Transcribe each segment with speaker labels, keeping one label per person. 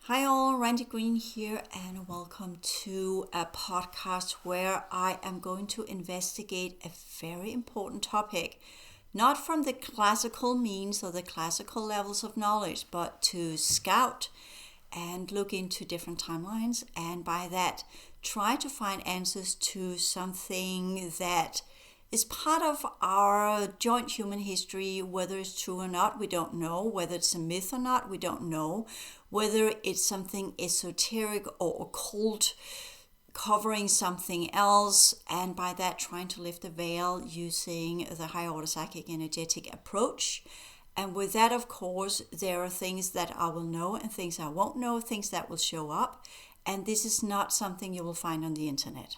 Speaker 1: Hi all, Randi Green here, and welcome to a podcast where I am going to investigate a very important topic, not from the classical means or the classical levels of knowledge, but to scout and look into different timelines, and by that try to find answers to something that is part of our joint human history. Whether it's true or not, we don't know. Whether it's a myth or not, we don't know. Whether it's something esoteric or occult covering something else, and by that trying to lift the veil using the higher order psychic energetic approach. And with that, of course, there are things that I will know and things I won't know, things that will show up. And this is not something you will find on the internet.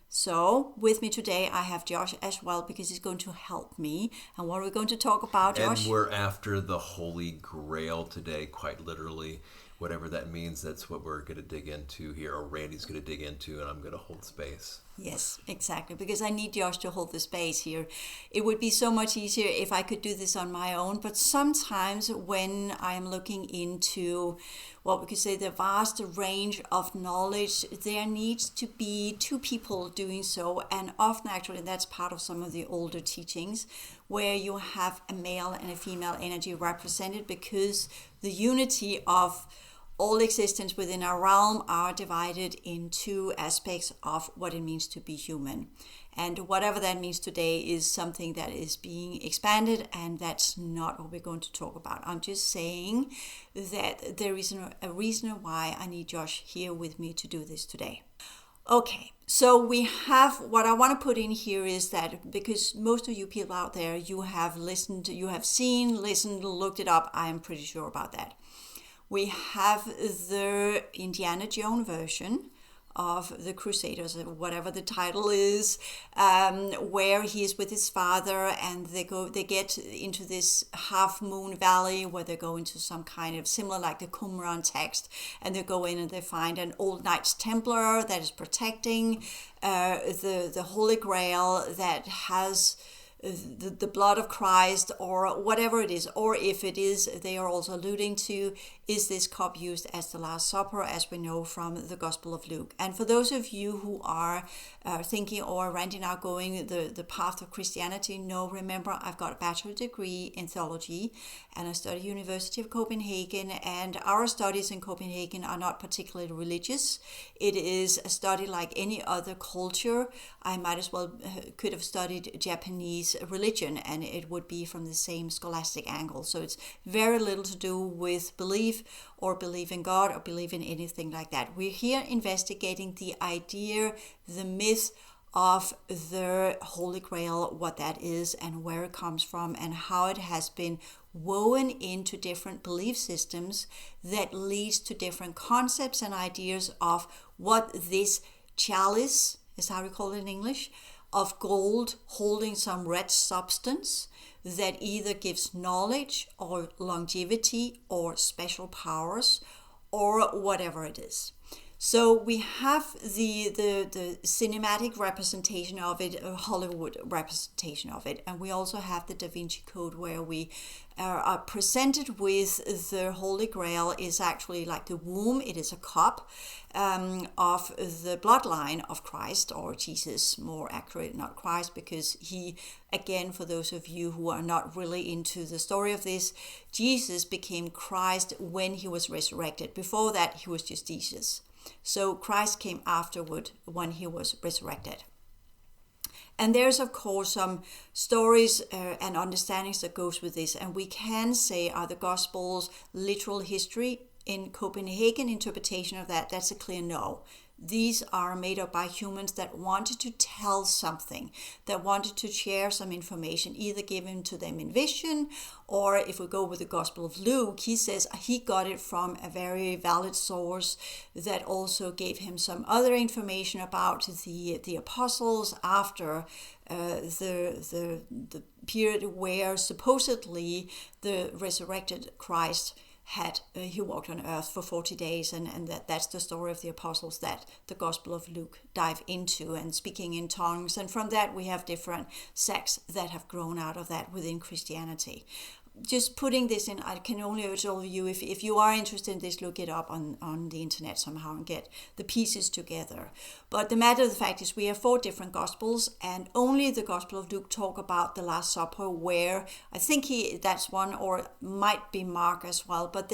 Speaker 1: So with me today, I have Josh as well, because he's going to help me. And what are we going to talk about, Josh?
Speaker 2: And we're after the Holy Grail today, quite literally. Whatever that means, that's what we're going to dig into here, or Randy's going to dig into, and I'm going to hold space.
Speaker 1: Yes, exactly, because I need Josh to hold the space here. It would be so much easier if I could do this on my own, but sometimes when I'm looking into what we could say the vast range of knowledge, there needs to be two people doing so, and often actually that's part of some of the older teachings where you have a male and a female energy represented, because the unity of all existence within our realm are divided in two aspects of what it means to be human. And whatever that means today is something that is being expanded, and that's not what we're going to talk about. I'm just saying that there is a reason why I need Josh here with me to do this today. Okay, so we have, what I want to put in here is that because most of you people out there, you have listened, you have seen, listened, looked it up, I'm pretty sure about that. We have the Indiana Jones version of the Crusaders, whatever the title is, where he is with his father, and they get into this half moon valley where they go into some kind of similar like the Qumran text, and they go in and they find an old Knights Templar that is protecting the Holy Grail that has the blood of Christ, or whatever it is, or if it is, they are also alluding to, is this cup used as the Last Supper, as we know from the Gospel of Luke. And for those of you who are thinking, or Randy now going the path of Christianity, no, remember, I've got a bachelor degree in theology, and I study University of Copenhagen, and our studies in Copenhagen are not particularly religious. It is a study like any other culture. I might as well could have studied Japanese religion, and it would be from the same scholastic angle. So it's very little to do with belief or believe in God or believe in anything like that. We're here investigating the idea, the myth of the Holy Grail, what that is and where it comes from, and how it has been woven into different belief systems that leads to different concepts and ideas of what this chalice, is how we call it in English, of gold holding some red substance that either gives knowledge or longevity or special powers or whatever it is. So we have the cinematic representation of it, a Hollywood representation of it, and we also have the Da Vinci Code, where we are presented with the Holy Grail is actually like the womb. It is a cup of the bloodline of Christ, or Jesus, more accurate, not Christ, because he, again, for those of you who are not really into the story of this, Jesus became Christ when he was resurrected. Before that, he was just Jesus. So Christ came afterward when he was resurrected. And there's, of course, some stories and understandings that goes with this. And we can say, are the Gospels literal history? In Copenhagen interpretation of that, that's a clear no. These are made up by humans that wanted to tell something, that wanted to share some information, either given to them in vision, or if we go with the Gospel of Luke, he says he got it from a very valid source that also gave him some other information about the apostles after the period where supposedly the resurrected Christ he walked on earth for 40 days, and that's the story of the apostles that the Gospel of Luke dive into, and speaking in tongues. And from that we have different sects that have grown out of that within Christianity. just putting this in, I can only urge all of you, if you are interested in this, look it up on the internet somehow and get the pieces together. But the matter of the fact is we have 4 different Gospels, and only the Gospel of Luke talk about the Last Supper, where I think that's one, or might be Mark as well, but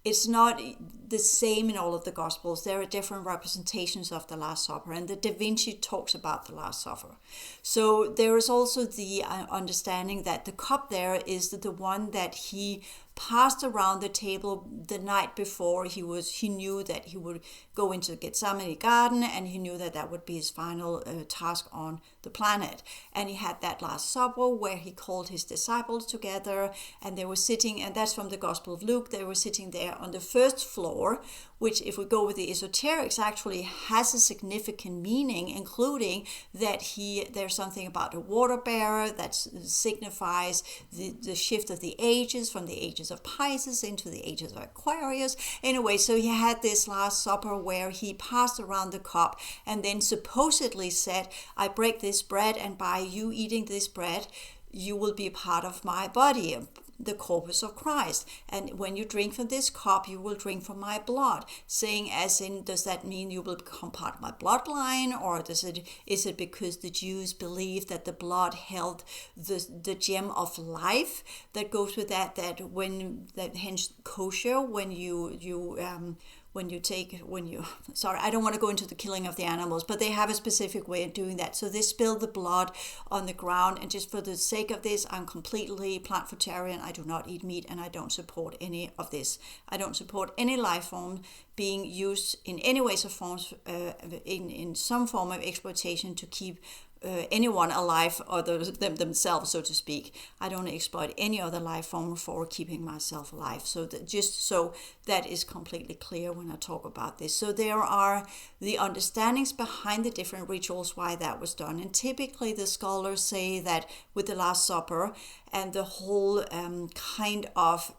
Speaker 1: it's not the same in all of the Gospels. There are different representations of the Last Supper, and the Da Vinci talks about the Last Supper. So there is also the understanding that the cup there is the one that he passed around the table the night before he knew that he would go into the Gethsemane garden, and he knew that would be his final task on the planet. And he had that Last Supper where he called his disciples together, and they were sitting, and that's from the Gospel of Luke, they were sitting there on the first floor, which, if we go with the esoterics, actually has a significant meaning, including that there's something about a water bearer that signifies the shift of the ages, from the ages of Pisces into the ages of Aquarius. Anyway, so he had this Last Supper where he passed around the cup and then supposedly said, I break this bread, and by you eating this bread, you will be a part of my body, the corpus of Christ. And when you drink from this cup, you will drink from my blood. Saying as in, does that mean you will become part of my bloodline? Or is it because the Jews believed that the blood held the gem of life that goes with that hence kosher, sorry, I don't want to go into the killing of the animals, but they have a specific way of doing that. So they spill the blood on the ground, and just for the sake of this, I'm completely plant-fruitarian. I do not eat meat, and I don't support any of this. I don't support any life form being used in any ways or forms in some form of exploitation to keep anyone alive, or themselves, so to speak. I don't exploit any other life form for keeping myself alive. So just so that is completely clear when I talk about this. So there are the understandings behind the different rituals why that was done. And typically the scholars say that with the Last Supper and the whole kind of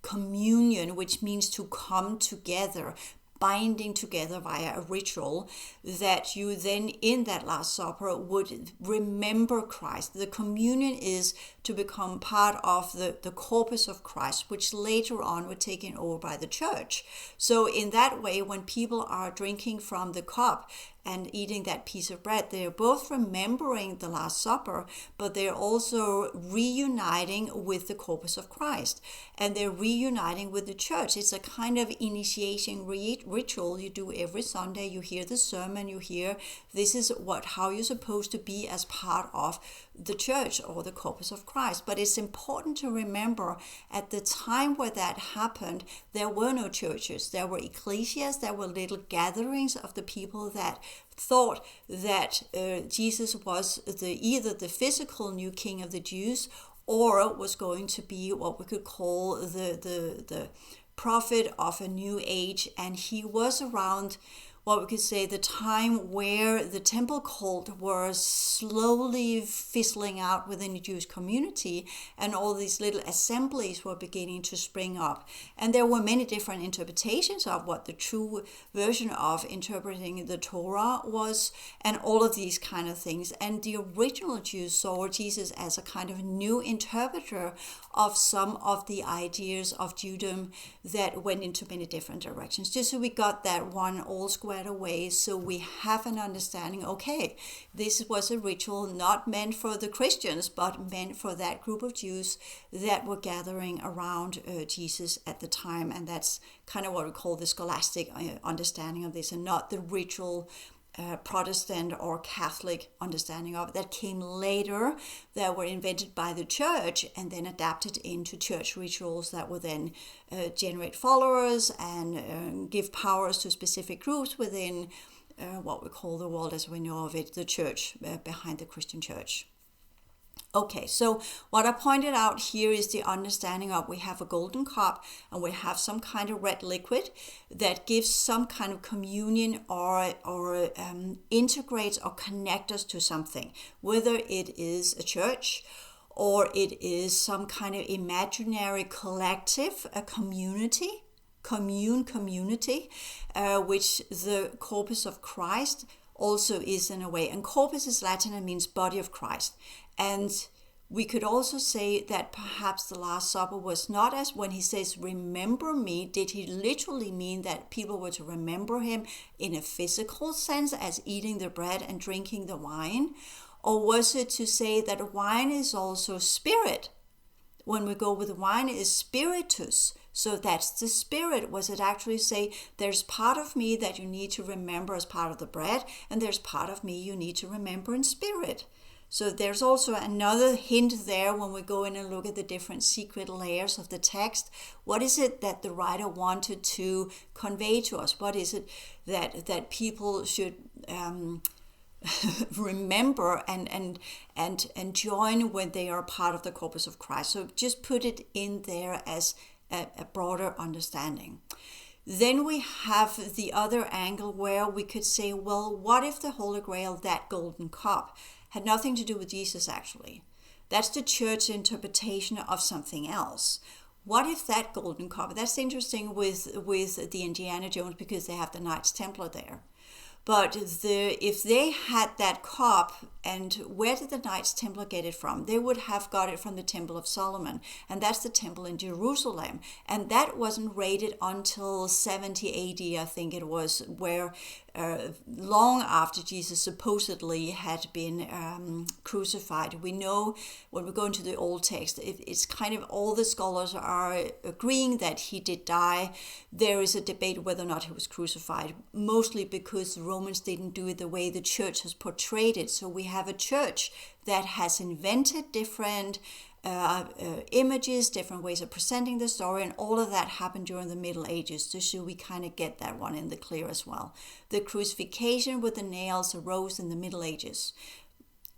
Speaker 1: communion, which means to come together, binding together via a ritual, that you then in that Last Supper would remember Christ. The communion is to become part of the corpus of Christ, which later on were taken over by the church. So in that way, when people are drinking from the cup and eating that piece of bread, they're both remembering the Last Supper, but they're also reuniting with the corpus of Christ, and they're reuniting with the church. It's a kind of initiation ritual you do every Sunday. You hear the sermon, you hear this is how you're supposed to be as part of the church or the corpus of Christ. But it's important to remember at the time where that happened, there were no churches. There were ecclesias, there were little gatherings of the people that thought that Jesus was either the physical new king of the Jews, or was going to be what we could call the prophet of a new age. And he was around what we could say the time where the temple cult was slowly fizzling out within the Jewish community, and all these little assemblies were beginning to spring up. And there were many different interpretations of what the true version of interpreting the Torah was, and all of these kind of things. And the original Jews saw Jesus as a kind of new interpreter of some of the ideas of Judaism that went into many different directions. Just so we got that one all squared away, so we have an understanding, okay, this was a ritual not meant for the Christians, but meant for that group of Jews that were gathering around Jesus at the time. And that's kind of what we call the scholastic understanding of this, and not the ritual Protestant or Catholic understanding of it that came later, that were invented by the church and then adapted into church rituals that will then generate followers and give powers to specific groups within what we call the world as we know of it, the church behind the Christian church. Okay, so what I pointed out here is the understanding of we have a golden cup and we have some kind of red liquid that gives some kind of communion or integrates or connects us to something, whether it is a church or it is some kind of imaginary collective, a community, community, which the corpus of Christ also is in a way. And corpus is Latin and means body of Christ. And We could also say that perhaps the Last Supper was not, as when he says, remember me, did he literally mean that people were to remember him in a physical sense as eating the bread and drinking the wine? Or was it to say that wine is also spirit? When we go with wine is spiritus. So that's the spirit. Was it actually say there's part of me that you need to remember as part of the bread, and there's part of me you need to remember in spirit? So there's also another hint there when we go in and look at the different secret layers of the text. What is it that the writer wanted to convey to us? What is it that people should remember and join when they are part of the corpus of Christ? So just put it in there as a broader understanding. Then we have the other angle where we could say, well, what if the Holy Grail, that golden cup, had nothing to do with Jesus actually? That's the church interpretation of something else. What if that golden cup, that's interesting with the Indiana Jones because they have the Knights Templar there. But if they had that cup, and where did the Knights Templar get it from? They would have got it from the Temple of Solomon, and that's the temple in Jerusalem. And that wasn't raided until 70 AD, I think it was, where long after Jesus supposedly had been crucified. We know when we go into the old text, it's kind of all the scholars are agreeing that he did die. There is a debate whether or not he was crucified, mostly because the Romans didn't do it the way the church has portrayed it. So we have a church that has invented different images, different ways of presenting the story, and all of that happened during the Middle Ages. So we kind of get that one in the clear as well. The crucifixion with the nails arose in the Middle Ages,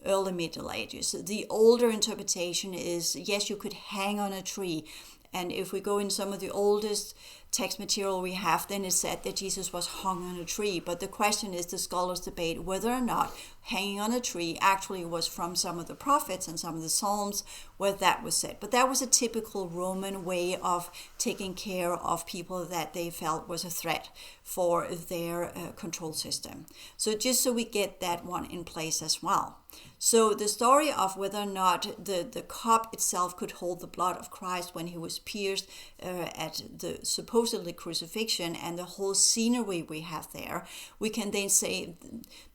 Speaker 1: early Middle Ages. The older interpretation is, yes, you could hang on a tree. And if we go in some of the oldest text material we have, then it's said that Jesus was hung on a tree. But the question is, the scholars debate whether or not hanging on a tree actually was from some of the prophets and some of the Psalms where that was said. But that was a typical Roman way of taking care of people that they felt was a threat for their control system. So just so we get that one in place as well. So the story of whether or not the cup itself could hold the blood of Christ when he was pierced at the supposedly crucifixion, and the whole scenery we have there, we can then say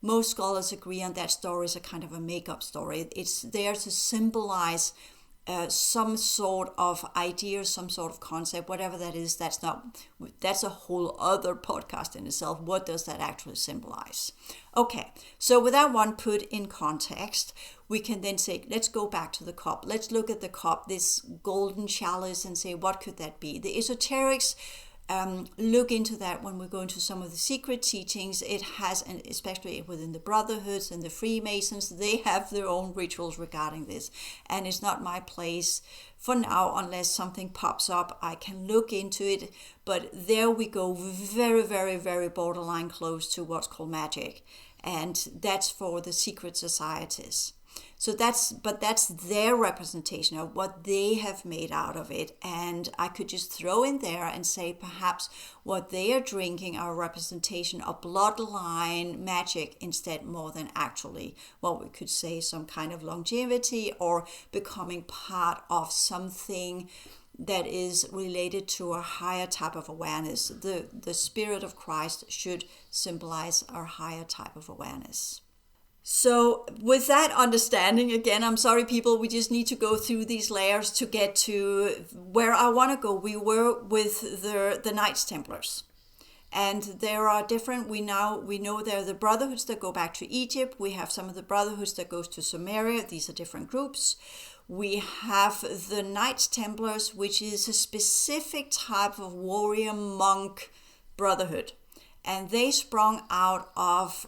Speaker 1: most scholars agree on that story is a kind of a make-up story. It's there to symbolize some sort of idea, some sort of concept, whatever that is. That's a whole other podcast in itself. What does that actually symbolize? Okay, so with that one put in context, we can then say, let's go back to the cup. Let's look at the cup, this golden chalice, and say, what could that be? The esoterics look into that when we go into some of the secret teachings. It has, and especially within the brotherhoods and the Freemasons, they have their own rituals regarding this. And it's not my place for now, unless something pops up, I can look into it. But there we go, very, very, very borderline close to what's called magic. And that's for the secret societies. So that's their representation of what they have made out of it. And I could just throw in there and say perhaps what they are drinking are a representation of bloodline magic instead, more than actually what we could say some kind of longevity or becoming part of something that is related to a higher type of awareness. The Spirit of Christ should symbolize our higher type of awareness. So with that understanding, again, I'm sorry people, we just need to go through these layers to get to where I want to go. We were with the Knights Templars. And there are different, we know there are the brotherhoods that go back to Egypt. We have some of the brotherhoods that goes to Sumeria. These are different groups. We have the Knights Templars, which is a specific type of warrior monk brotherhood. And they sprung out of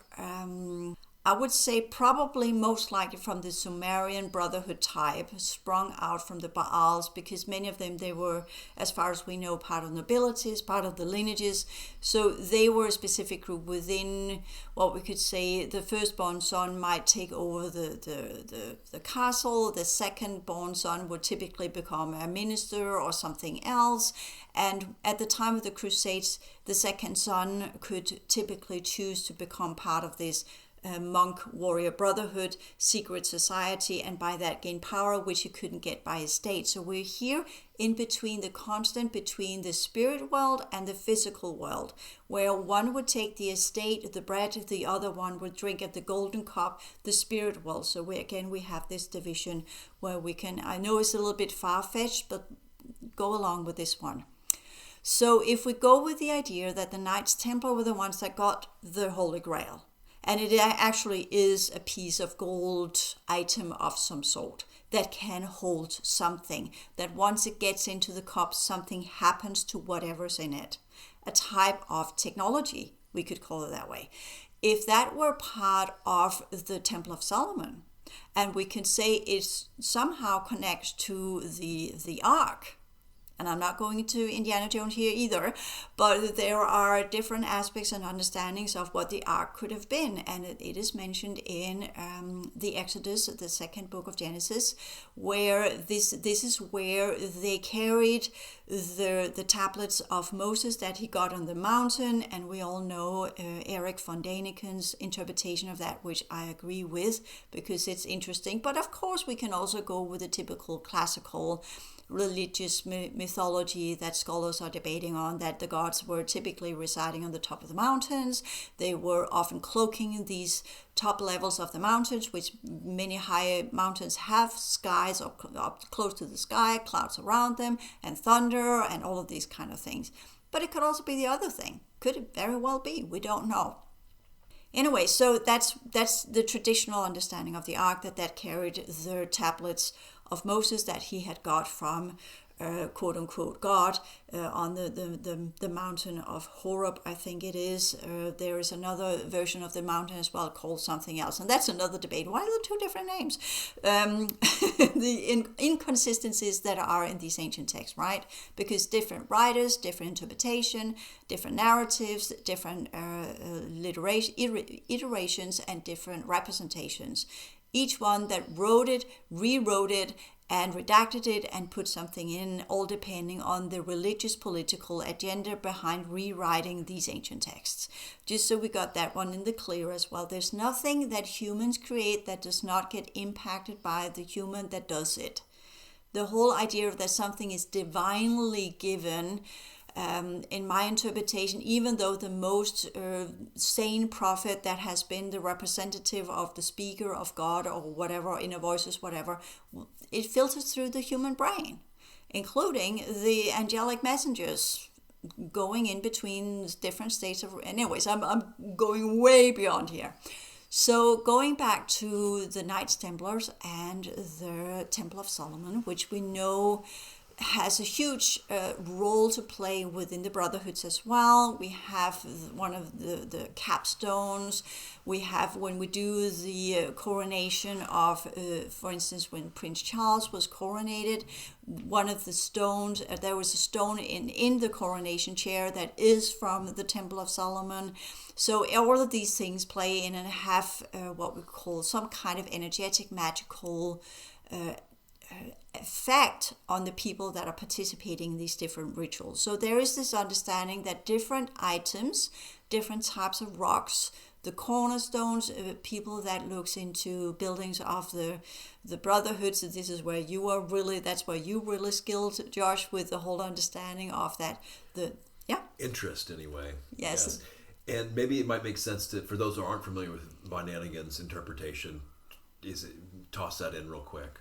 Speaker 1: I would say probably most likely from the Sumerian brotherhood type, sprung out from the Baals, because many of them, they were, as far as we know, part of nobilities, part of the lineages. So they were a specific group within what we could say the firstborn son might take over the castle. The second-born son would typically become a minister or something else. And at the time of the Crusades, the second son could typically choose to become part of this monk warrior brotherhood, secret society, and by that gain power which he couldn't get by his state. So we're here in between, the constant between the spirit world and the physical world, where one would take the estate, the bread, the other one would drink at the golden cup, the spirit world. So we have this division where we can, I know it's a little bit far-fetched, but go along with this one. So if we go with the idea that the Knights Templar were the ones that got the Holy Grail, and it actually is a piece of gold item of some sort that can hold something, that once it gets into the cup, something happens to whatever's in it. A type of technology, we could call it that way. If that were part of the Temple of Solomon, and we can say it somehow connects to the Ark, and I'm not going into Indiana Jones here either, but there are different aspects and understandings of what the Ark could have been. And it is mentioned in the Exodus, the second book of Genesis, where this is where they carried the tablets of Moses that he got on the mountain. And we all know Eric von Daniken's interpretation of that, which I agree with because it's interesting. But of course, we can also go with the typical classical religious mythology that scholars are debating on, that the gods were typically residing on the top of the mountains. They were often cloaking in these top levels of the mountains, which many high mountains have skies up close to the sky, clouds around them, and thunder, and all of these kind of things. But it could also be the other thing. Could it very well be? We don't know. Anyway, so that's the traditional understanding of the Ark, that carried the tablets of Moses that he had got from quote unquote God on the mountain of Horeb, I think it is. There is another version of the mountain as well called something else, and that's another debate. Why are there two different names? The inconsistencies that are in these ancient texts, right? Because different writers, different interpretation, different narratives, different iterations, and different representations. Each one that wrote it, rewrote it, and redacted it and put something in, all depending on the religious political agenda behind rewriting these ancient texts. Just so we got that one in the clear as well. There's nothing that humans create that does not get impacted by the human that does it. The whole idea of that something is divinely given, in my interpretation, even though the most sane prophet that has been the representative of the speaker of God or whatever, inner voices, whatever, it filters through the human brain, including the angelic messengers going in between different states of... Anyways, I'm going way beyond here. So going back to the Knights Templars and the Temple of Solomon, which we know has a huge role to play within the brotherhoods as well. We have one of the capstones. We have, when we do the coronation of, for instance, when Prince Charles was coronated, one of the stones, there was a stone in the coronation chair that is from the Temple of Solomon. So all of these things play in and have what we call some kind of energetic, magical effect on the people that are participating in these different rituals. So there is this understanding that different items, different types of rocks, the cornerstones, people that looks into buildings of the brotherhoods, so this is where you are really, that's where you really skilled, Josh, with the whole understanding of that.
Speaker 2: Interest anyway.
Speaker 1: Yes.
Speaker 2: And maybe it might make sense to, for those who aren't familiar with Von Daniken's interpretation, toss that in real quick.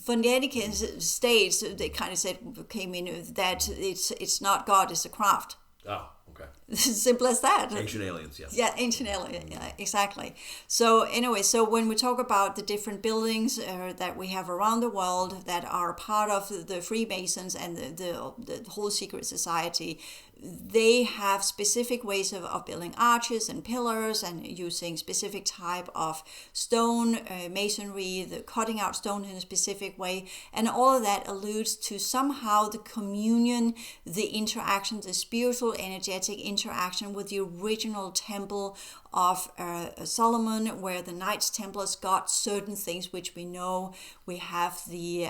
Speaker 1: Von Daniken states, they kind of said, came in, that it's not God, it's a craft.
Speaker 2: Oh, okay.
Speaker 1: Simple as that.
Speaker 2: Ancient aliens, yes.
Speaker 1: Yeah, ancient aliens, yeah, exactly. So anyway, so when we talk about the different buildings that we have around the world that are part of the Freemasons and the whole secret society, they have specific ways of building arches and pillars and using specific type of stone, masonry, the cutting out stone in a specific way. And all of that alludes to somehow the communion, the interaction, the spiritual, energetic energetic interaction with the original temple of Solomon, where the Knights Templars got certain things which we know. We have the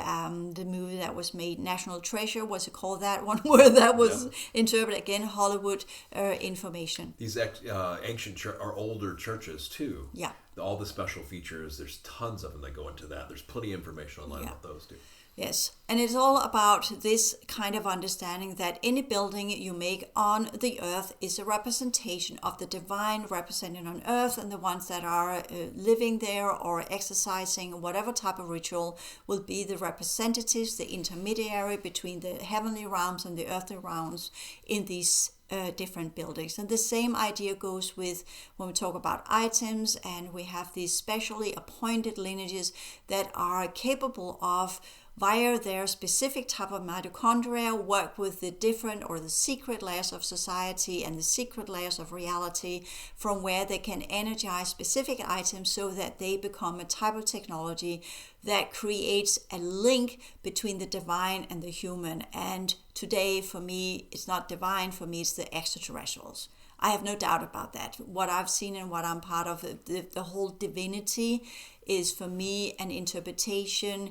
Speaker 1: movie that was made, National Treasure, was it called, that one, where that was interpreted, again, Hollywood information.
Speaker 2: These ancient or older churches too.
Speaker 1: Yeah.
Speaker 2: All the special features, there's tons of them that go into that. There's plenty of information online about those too.
Speaker 1: Yes, and it's all about this kind of understanding that any building you make on the earth is a representation of the divine represented on earth, and the ones that are living there or exercising whatever type of ritual will be the representatives, the intermediary between the heavenly realms and the earthly realms in these different buildings. And the same idea goes with when we talk about items, and we have these specially appointed lineages that are capable of, via their specific type of mitochondria, work with the different or the secret layers of society and the secret layers of reality, from where they can energize specific items so that they become a type of technology that creates a link between the divine and the human. And today, for me, it's not divine, for me, it's the extraterrestrials. I have no doubt about that. What I've seen and what I'm part of, the whole divinity is for me an interpretation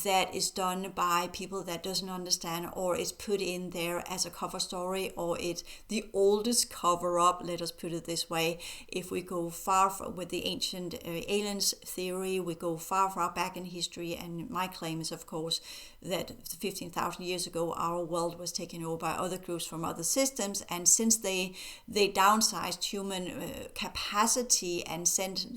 Speaker 1: that is done by people that doesn't understand, or is put in there as a cover story, or it's the oldest cover up, let us put it this way. If we go far with the ancient aliens theory, we go far back in history, and my claim is, of course, that 15,000 years ago our world was taken over by other groups from other systems, and since they downsized human capacity and sent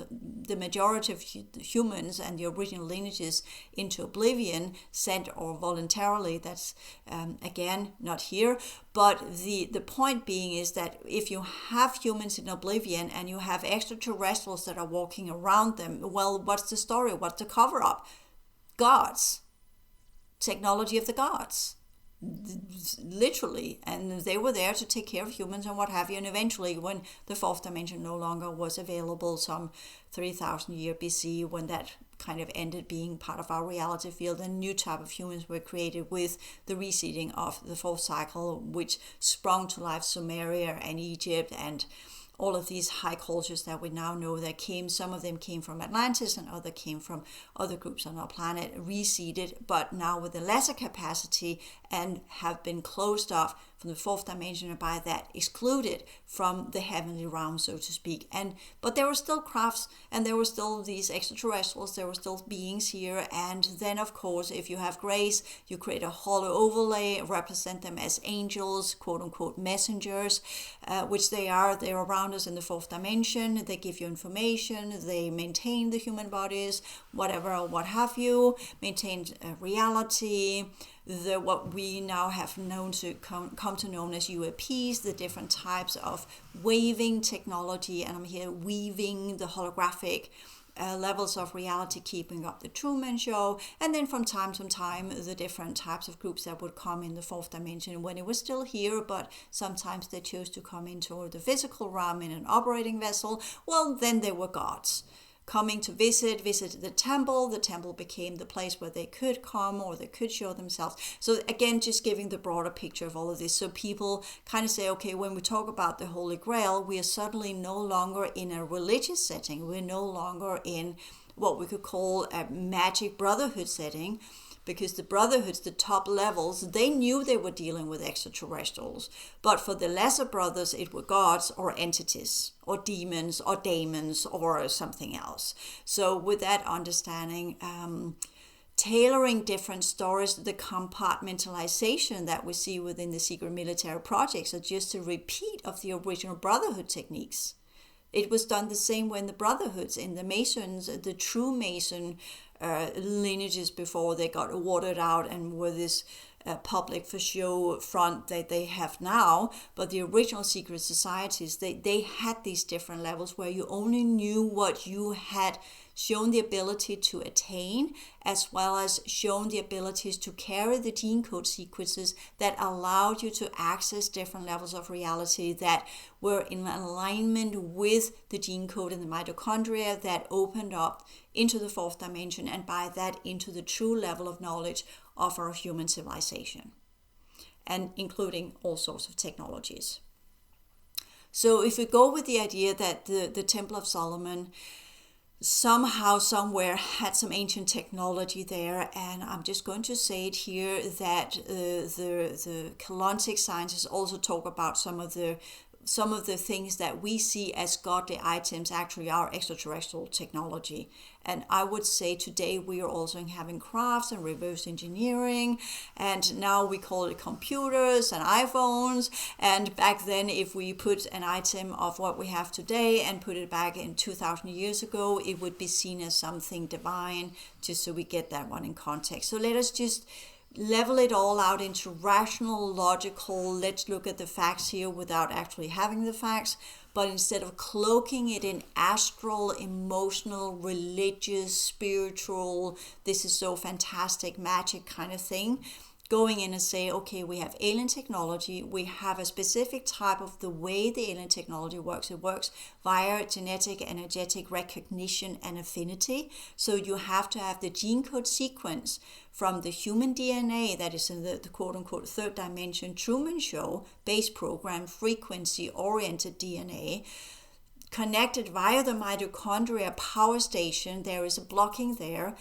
Speaker 1: the majority of humans and the original lineages into oblivion, sent or voluntarily, that's again not here, but the point being is that if you have humans in oblivion and you have extraterrestrials that are walking around them, well, what's the story? What's the cover up? Gods. Technology of the gods, literally, and they were there to take care of humans and what have you. And eventually, when the fourth dimension no longer was available, some 3,000 year BC, when that kind of ended being part of our reality field, and new type of humans were created with the reseeding of the fourth cycle, which sprung to life Sumeria and Egypt and all of these high cultures that we now know that came, some of them came from Atlantis and other came from other groups on our planet, reseeded, but now with a lesser capacity and have been closed off from the fourth dimension, and by that excluded from the heavenly realm, so to speak. But there were still crafts, and there were still these extraterrestrials, there were still beings here. And then, of course, if you have grace, you create a hollow overlay, represent them as angels, quote unquote messengers, which they are. They're around us in the fourth dimension. They give you information, they maintain the human bodies, whatever, what have you, maintain reality, what we now have known to come to know as UAPs, the different types of waving technology, and I'm here weaving the holographic levels of reality, keeping up the Truman Show, and then from time to time the different types of groups that would come in the fourth dimension when it was still here, but sometimes they chose to come into the physical realm in an operating vessel. Well, then they were gods coming to visit the temple. The temple became the place where they could come or they could show themselves. So again, just giving the broader picture of all of this, so people kind of say, okay, when we talk about the Holy Grail, we are suddenly no longer in a religious setting. We're no longer in what we could call a magic brotherhood setting, because the brotherhoods, the top levels, they knew they were dealing with extraterrestrials. But for the lesser brothers, it were gods or entities or demons or daemons or something else. So with that understanding, tailoring different stories, the compartmentalization that we see within the secret military projects are just a repeat of the original brotherhood techniques. It was done the same way in the brotherhoods, in the Masons, the true Mason lineages before they got watered out and were this public for show front that they have now. But the original secret societies, they had these different levels where you only knew what you had shown the ability to attain, as well as shown the abilities to carry the gene code sequences that allowed you to access different levels of reality that were in alignment with the gene code in the mitochondria that opened up into the fourth dimension, and by that into the true level of knowledge of our human civilization, and including all sorts of technologies. So if we go with the idea that the Temple of Solomon somehow, somewhere had some ancient technology there, and I'm just going to say it here that the Keylontic scientists also talk about some of the things that we see as godly items actually are extraterrestrial technology. And I would say today we are also having crafts and reverse engineering, and now we call it computers and iPhones. And back then, if we put an item of what we have today and put it back in 2,000 years ago, it would be seen as something divine, just so we get that one in context. So let us just level it all out into rational, logical, let's look at the facts here without actually having the facts, but instead of cloaking it in astral, emotional, religious, spiritual, this is so fantastic, magic kind of thing, going in and say, okay, we have alien technology, we have a specific type of the way the alien technology works. It works via genetic, energetic recognition and affinity. So you have to have the gene code sequence from the human DNA that is in the quote-unquote third dimension Truman Show, base program, frequency-oriented DNA, connected via the mitochondria power station. There is a blocking there.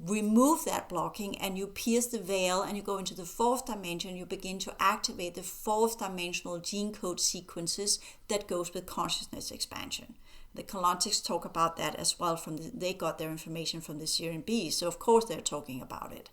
Speaker 1: Remove that blocking and you pierce the veil and you go into the fourth dimension. You begin to activate the fourth dimensional gene code sequences that goes with consciousness expansion. The Keylontics talk about that as well. They got their information from the Syrian bees, so of course they're talking about it.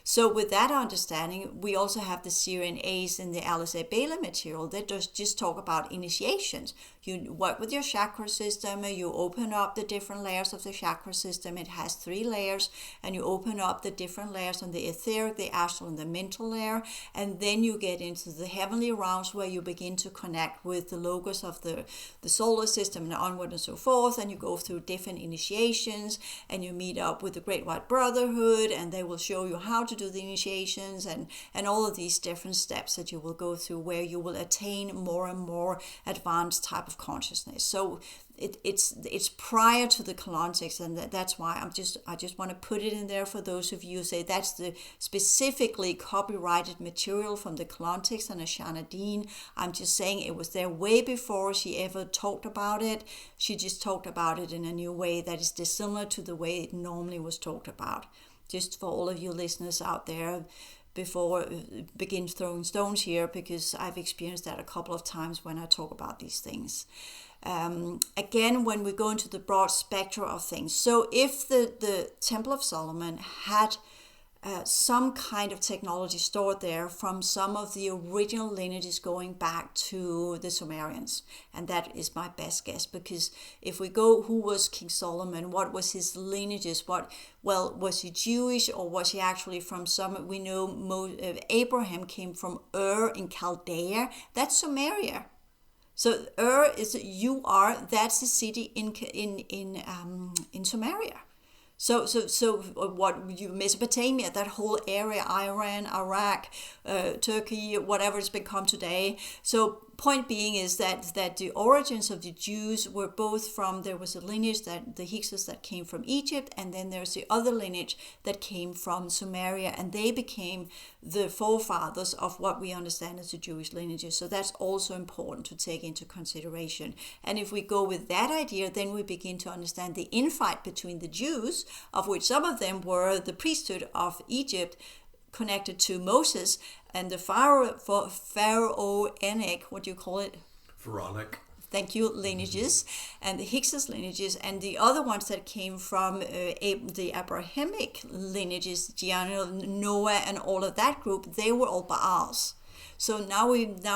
Speaker 1: So with that understanding, we also have the Syrian A's in the Alice A. Bailey material that does just talk about initiations. You work with your chakra system, you open up the different layers of the chakra system. It has 3 layers, and you open up the different layers on the etheric, the astral, and the mental layer, and then you get into the heavenly realms where you begin to connect with the logos of the solar system and onward and so forth, and you go through different initiations, and you meet up with the Great White Brotherhood, and they will show you how to do the initiations and all of these different steps that you will go through where you will attain more and more advanced type of consciousness. So it's prior to the Keylontics, and that's why I just want to put it in there for those of you who say that's the specifically copyrighted material from the Keylontics and Ashana Dean. I'm just saying it was there way before she ever talked about it. She just talked about it in a new way that is dissimilar to the way it normally was talked about. Just for all of you listeners out there, before begin throwing stones here, because I've experienced that a couple of times when I talk about these things. Again, when we go into the broad spectrum of things, so if the Temple of Solomon had some kind of technology stored there from some of the original lineages going back to the Sumerians, and that is my best guess, because if we go, who was King Solomon, what was his lineages, was he Jewish, or was he actually from some, we know Abraham came from Ur in Chaldea, that's Sumeria. So Ur is that's the city in Sumeria. So Mesopotamia, that whole area, Iran, Iraq, Turkey, whatever it's become today. So point being is that the origins of the Jews were both from, there was a lineage, that the Hyksos that came from Egypt, and then there's the other lineage that came from Sumeria, and they became the forefathers of what we understand as the Jewish lineages. So that's also important to take into consideration. And if we go with that idea, then we begin to understand the infight between the Jews, of which some of them were the priesthood of Egypt, connected to Moses, and the Pharaonic, what do you call it?
Speaker 2: Pharaonic.
Speaker 1: Thank you, lineages, and the Hyksos lineages, and the other ones that came from the Abrahamic lineages, Noah, and all of that group, they were all Baals. So now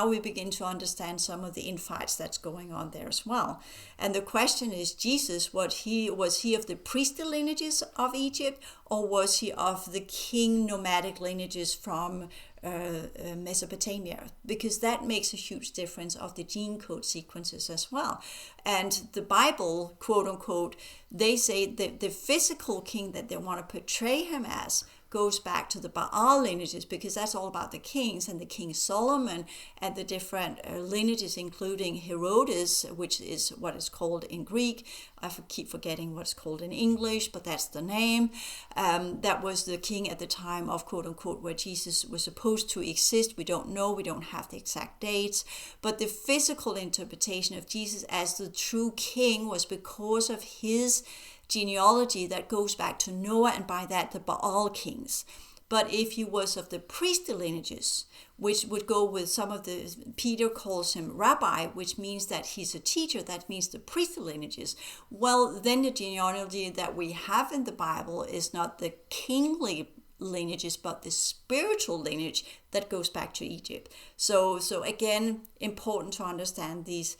Speaker 1: we begin to understand some of the infights that's going on there as well. And the question is, Jesus, was he of the priestly lineages of Egypt, or was he of the king nomadic lineages from Mesopotamia? Because that makes a huge difference of the gene code sequences as well. And the Bible, quote unquote, they say that the physical king that they want to portray him as goes back to the Baal lineages, because that's all about the kings and the King Solomon and the different lineages, including Herodes, which is what is called in Greek. I keep forgetting what it's called in English, but that's the name. That was the king at the time of, quote unquote, where Jesus was supposed to exist. We don't know, we don't have the exact dates, but the physical interpretation of Jesus as the true king was because of his genealogy that goes back to Noah, and by that the Baal kings. But if he was of the priestly lineages, which would go with some of the, Peter calls him rabbi, which means that he's a teacher, that means the priestly lineages, well, then the genealogy that we have in the Bible is not the kingly lineages, but the spiritual lineage that goes back to Egypt. So again, important to understand these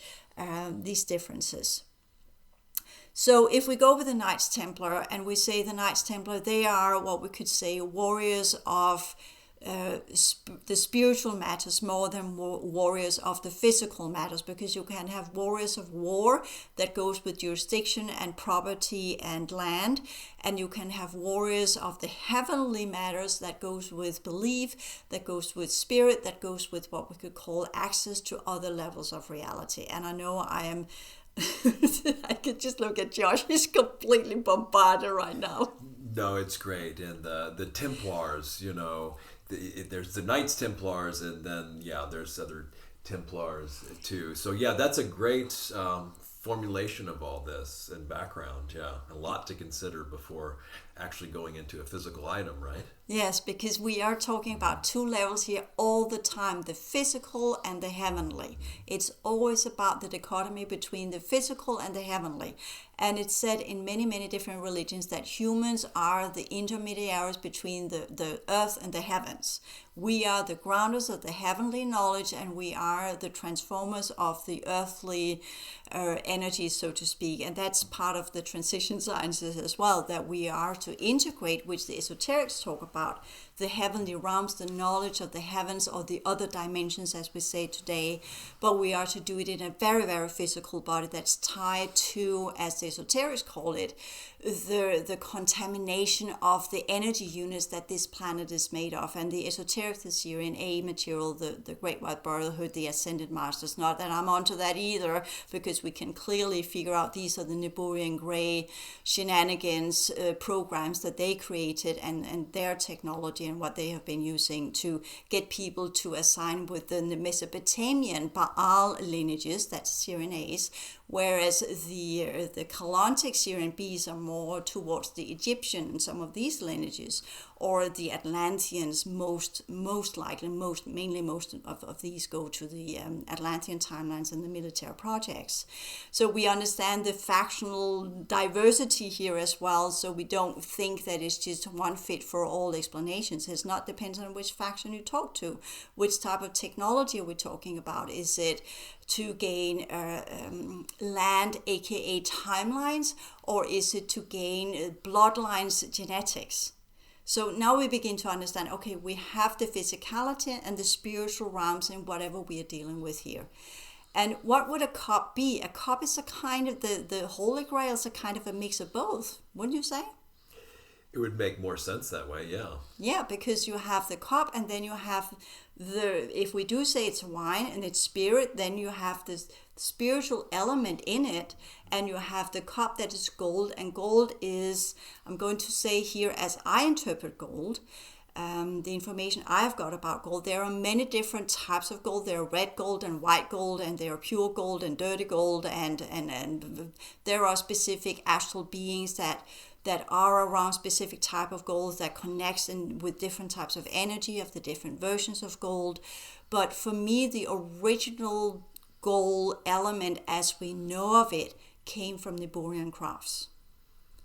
Speaker 1: differences. So if we go with the Knights Templar, and we say the Knights Templar, they are what we could say warriors of the spiritual matters more than warriors of the physical matters, because you can have warriors of war that goes with jurisdiction and property and land, and you can have warriors of the heavenly matters that goes with belief, that goes with spirit, that goes with what we could call access to other levels of reality. And I know I am I could just look at Josh. He's completely bombarded right now.
Speaker 2: No, it's great. And the Templars, there's the Knights Templars, and then, there's other Templars too. So, that's a great formulation of all this and background. A lot to consider before actually going into a physical item, right?
Speaker 1: Yes, because we are talking about two levels here all the time, the physical and the heavenly. It's always about the dichotomy between the physical and the heavenly. And it's said in many, many different religions that humans are the intermediaries between the earth and the heavens. We are the grounders of the heavenly knowledge, and we are the transformers of the earthly energy, so to speak. And that's part of the transition sciences as well, that we are to integrate, which the esoterics talk about, the heavenly realms, the knowledge of the heavens, or the other dimensions, as we say today. But we are to do it in a very, very physical body that's tied to, as the esoterics call it, the contamination of the energy units that this planet is made of. And the esoterics this year in A material, the Great White Brotherhood, the Ascended Masters, not that I'm onto that either, because we can clearly figure out these are the Niburian Grey shenanigans programs that they created, and their technology and what they have been using to get people to assign with the Mesopotamian Baal lineages, that's Syrian A's, whereas the Kalantic Syrian B's are more towards the Egyptian and some of these lineages, or the Atlanteans most of these go to the Atlantean timelines and the military projects. So we understand the factional diversity here as well, so we don't think that it's just one fit for all explanations. It's not dependent on which faction you talk to. Which type of technology are we talking about? Is it to gain land, aka timelines, or is it to gain bloodlines, genetics? So now we begin to understand, okay, we have the physicality and the spiritual realms in whatever we are dealing with here. And what would a cup be? A cup is a kind of, the Holy Grail is a kind of a mix of both, wouldn't you say?
Speaker 2: It would make more sense that way, yeah.
Speaker 1: Yeah, because you have the cup, and then you have if we do say it's wine and it's spirit, then you have this spiritual element in it, and you have the cup that is gold, and gold is, I'm going to say here as I interpret gold, the information I've got about gold, there are many different types of gold. There are red gold and white gold, and there are pure gold and dirty gold, and there are specific astral beings that are around specific type of gold that connects with different types of energy of the different versions of gold. But for me, the original gold element as we know of it came from Niburian crafts.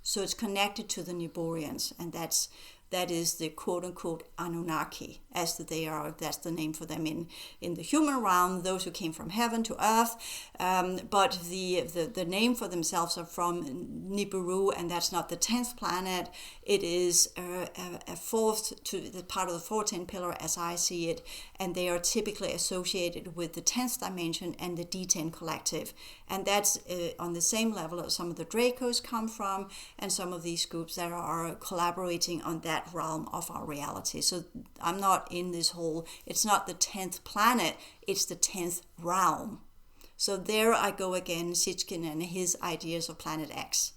Speaker 1: So it's connected to the Niburians, and that is the quote-unquote Anunnaki, as they are. That's the name for them in the human realm, those who came from heaven to earth. But the name for themselves are from Nibiru, and that's not the 10th planet. It is a fourth to the part of the 14th pillar, as I see it, and they are typically associated with the 10th dimension and the D10 collective. And that's on the same level as some of the Dracos come from, and some of these groups that are collaborating on that that realm of our reality. So I'm not in this whole, it's not the 10th planet, it's the 10th realm. So there I go again, Sitchin and his ideas of Planet X.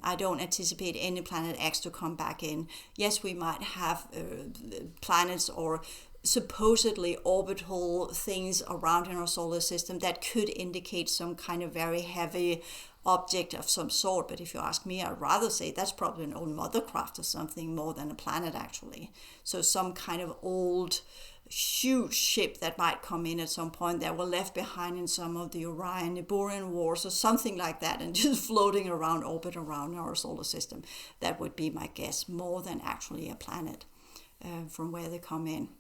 Speaker 1: I don't anticipate any Planet X to come back in. Yes, we might have planets or supposedly orbital things around in our solar system that could indicate some kind of very heavy object of some sort. But if you ask me, I'd rather say that's probably an old mothercraft or something more than a planet actually. So some kind of old huge ship that might come in at some point that were left behind in some of the Orion-Neburian wars or something like that, and just floating around, orbit around our solar system. That would be my guess, more than actually a planet from where they come in.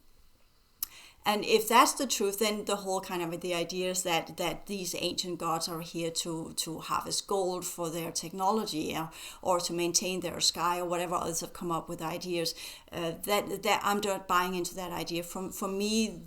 Speaker 1: And if that's the truth, then the whole kind of the idea is that these ancient gods are here to harvest gold for their technology, or to maintain their sky, or whatever others have come up with ideas. That I'm not buying into that idea. For me,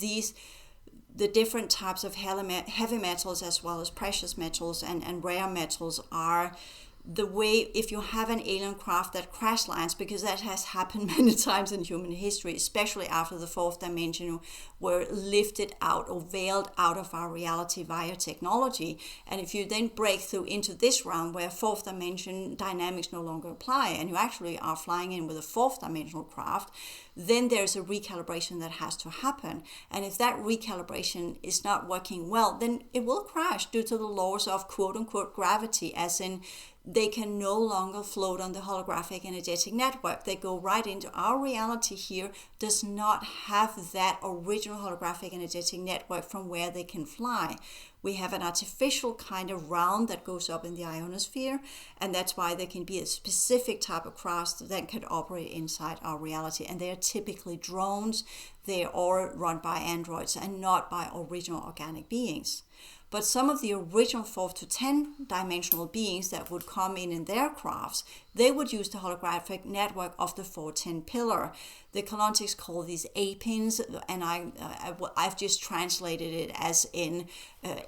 Speaker 1: the different types of heavy metals as well as precious metals and rare metals are the way, if you have an alien craft that crash lands, because that has happened many times in human history, especially after the fourth dimension were lifted out or veiled out of our reality via technology. And if you then break through into this realm where fourth dimension dynamics no longer apply, and you actually are flying in with a fourth dimensional craft, then there's a recalibration that has to happen. And if that recalibration is not working well, then it will crash due to the laws of quote unquote gravity, as in they can no longer float on the holographic energetic network. They go right into our reality here, does not have that original holographic energetic network from where they can fly. We have an artificial kind of realm that goes up in the ionosphere, and that's why there can be a specific type of craft that can operate inside our reality. And they are typically drones. They are run by androids and not by original organic beings. But some of the original 4 to 10 dimensional beings that would come in their crafts, they would use the holographic network of the 410 pillar. The Colontics call these A-pins, and I've just translated it as in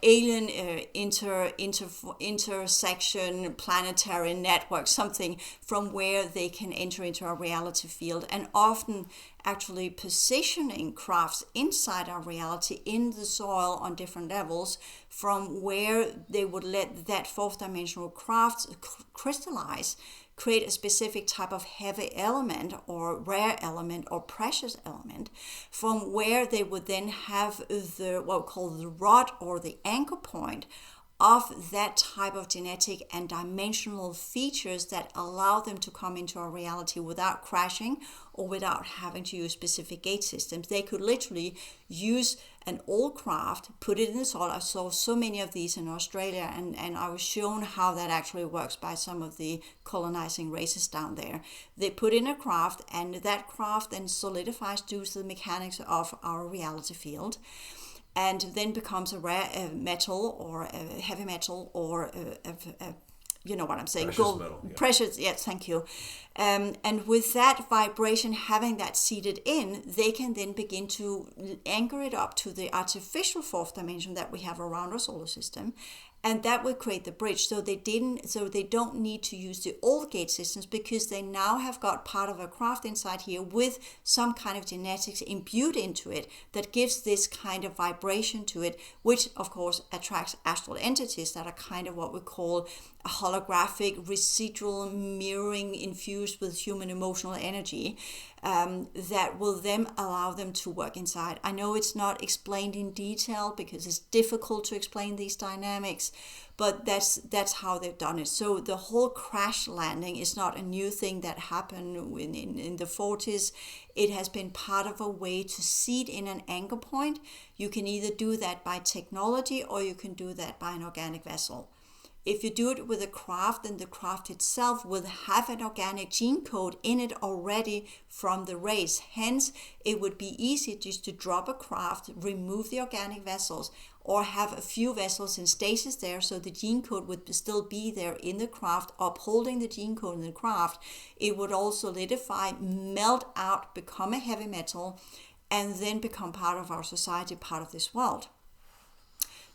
Speaker 1: alien intersection planetary network, something from where they can enter into our reality field, and often actually positioning crafts inside our reality in the soil on different levels, from where they would let that fourth dimensional craft crystallize, create a specific type of heavy element or rare element or precious element, from where they would then have what we call the rod or the anchor point of that type of genetic and dimensional features that allow them to come into our reality without crashing or without having to use specific gate systems. They could literally use an old craft, put it in the soil. I saw so many of these in Australia, and I was shown how that actually works by some of the colonizing races down there. They put in a craft, and that craft then solidifies due to the mechanics of our reality field, and then becomes a rare metal or a heavy metal or you know what I'm saying,
Speaker 2: precious
Speaker 1: gold,
Speaker 2: metal, yeah.
Speaker 1: Precious, yes, thank you. And with that vibration, having that seated in, they can then begin to anchor it up to the artificial fourth dimension that we have around our solar system, and that will create the bridge. So they don't need to use the old gate systems, because they now have got part of a craft inside here with some kind of genetics imbued into it that gives this kind of vibration to it, which of course attracts astral entities that are kind of what we call a holographic residual mirroring infused with human emotional energy, that will then allow them to work inside. I know it's not explained in detail because it's difficult to explain these dynamics, but that's how they've done it. So the whole crash landing is not a new thing that happened in the 40s. It has been part of a way to seed in an anchor point. You can either do that by technology or you can do that by an organic vessel. If you do it with a craft, then the craft itself will have an organic gene code in it already from the race. Hence, it would be easy just to drop a craft, remove the organic vessels, or have a few vessels in stasis there, so the gene code would still be there in the craft, upholding the gene code in the craft. It would all solidify, melt out, become a heavy metal, and then become part of our society, part of this world.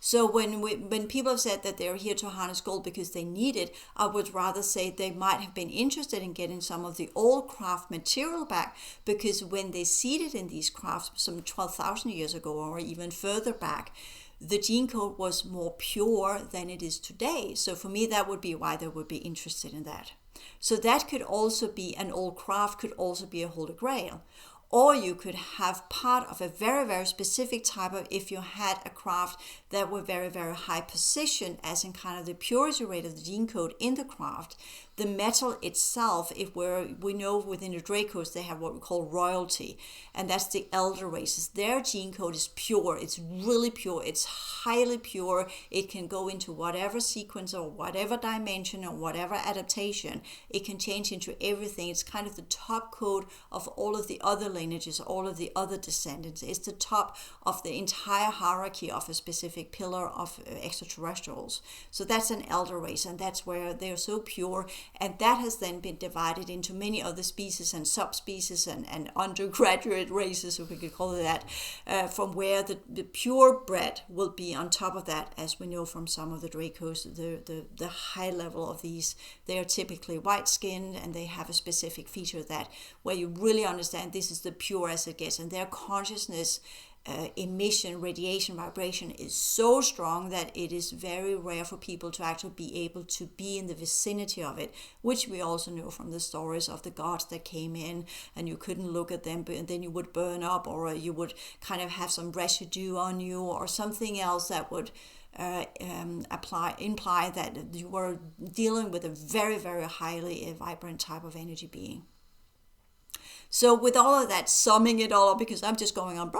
Speaker 1: So when people have said that they're here to harness gold because they need it, I would rather say they might have been interested in getting some of the old craft material back, because when they seeded in these crafts some 12,000 years ago or even further back, the gene code was more pure than it is today. So for me, that would be why they would be interested in that. So that could also be an old craft, could also be a Holy Grail. Or you could have part of a very, very specific type of, if you had a craft that were very, very high precision, as in kind of the purity rate of the gene code in the craft. The metal itself, we know within the Dracos they have what we call royalty, and that's the elder races. Their gene code is pure. It's really pure. It's highly pure. It can go into whatever sequence or whatever dimension or whatever adaptation. It can change into everything. It's kind of the top code of all of the other lineages, all of the other descendants. It's the top of the entire hierarchy of a specific pillar of extraterrestrials. So that's an elder race, and that's where they're so pure. And that has then been divided into many other species and subspecies and undergraduate races, if we could call it that, from where the purebred will be on top of that. As we know from some of the Dracos, the high level of these, they are typically white-skinned, and they have a specific feature that where you really understand this is the pure as it gets, and their consciousness emission, radiation, vibration is so strong that it is very rare for people to actually be able to be in the vicinity of it, which we also know from the stories of the gods that came in and you couldn't look at them, and then you would burn up, or you would kind of have some residue on you or something else that would imply that you were dealing with a very, very highly vibrant type of energy being. So with all of that, summing it all up, because I'm just going on,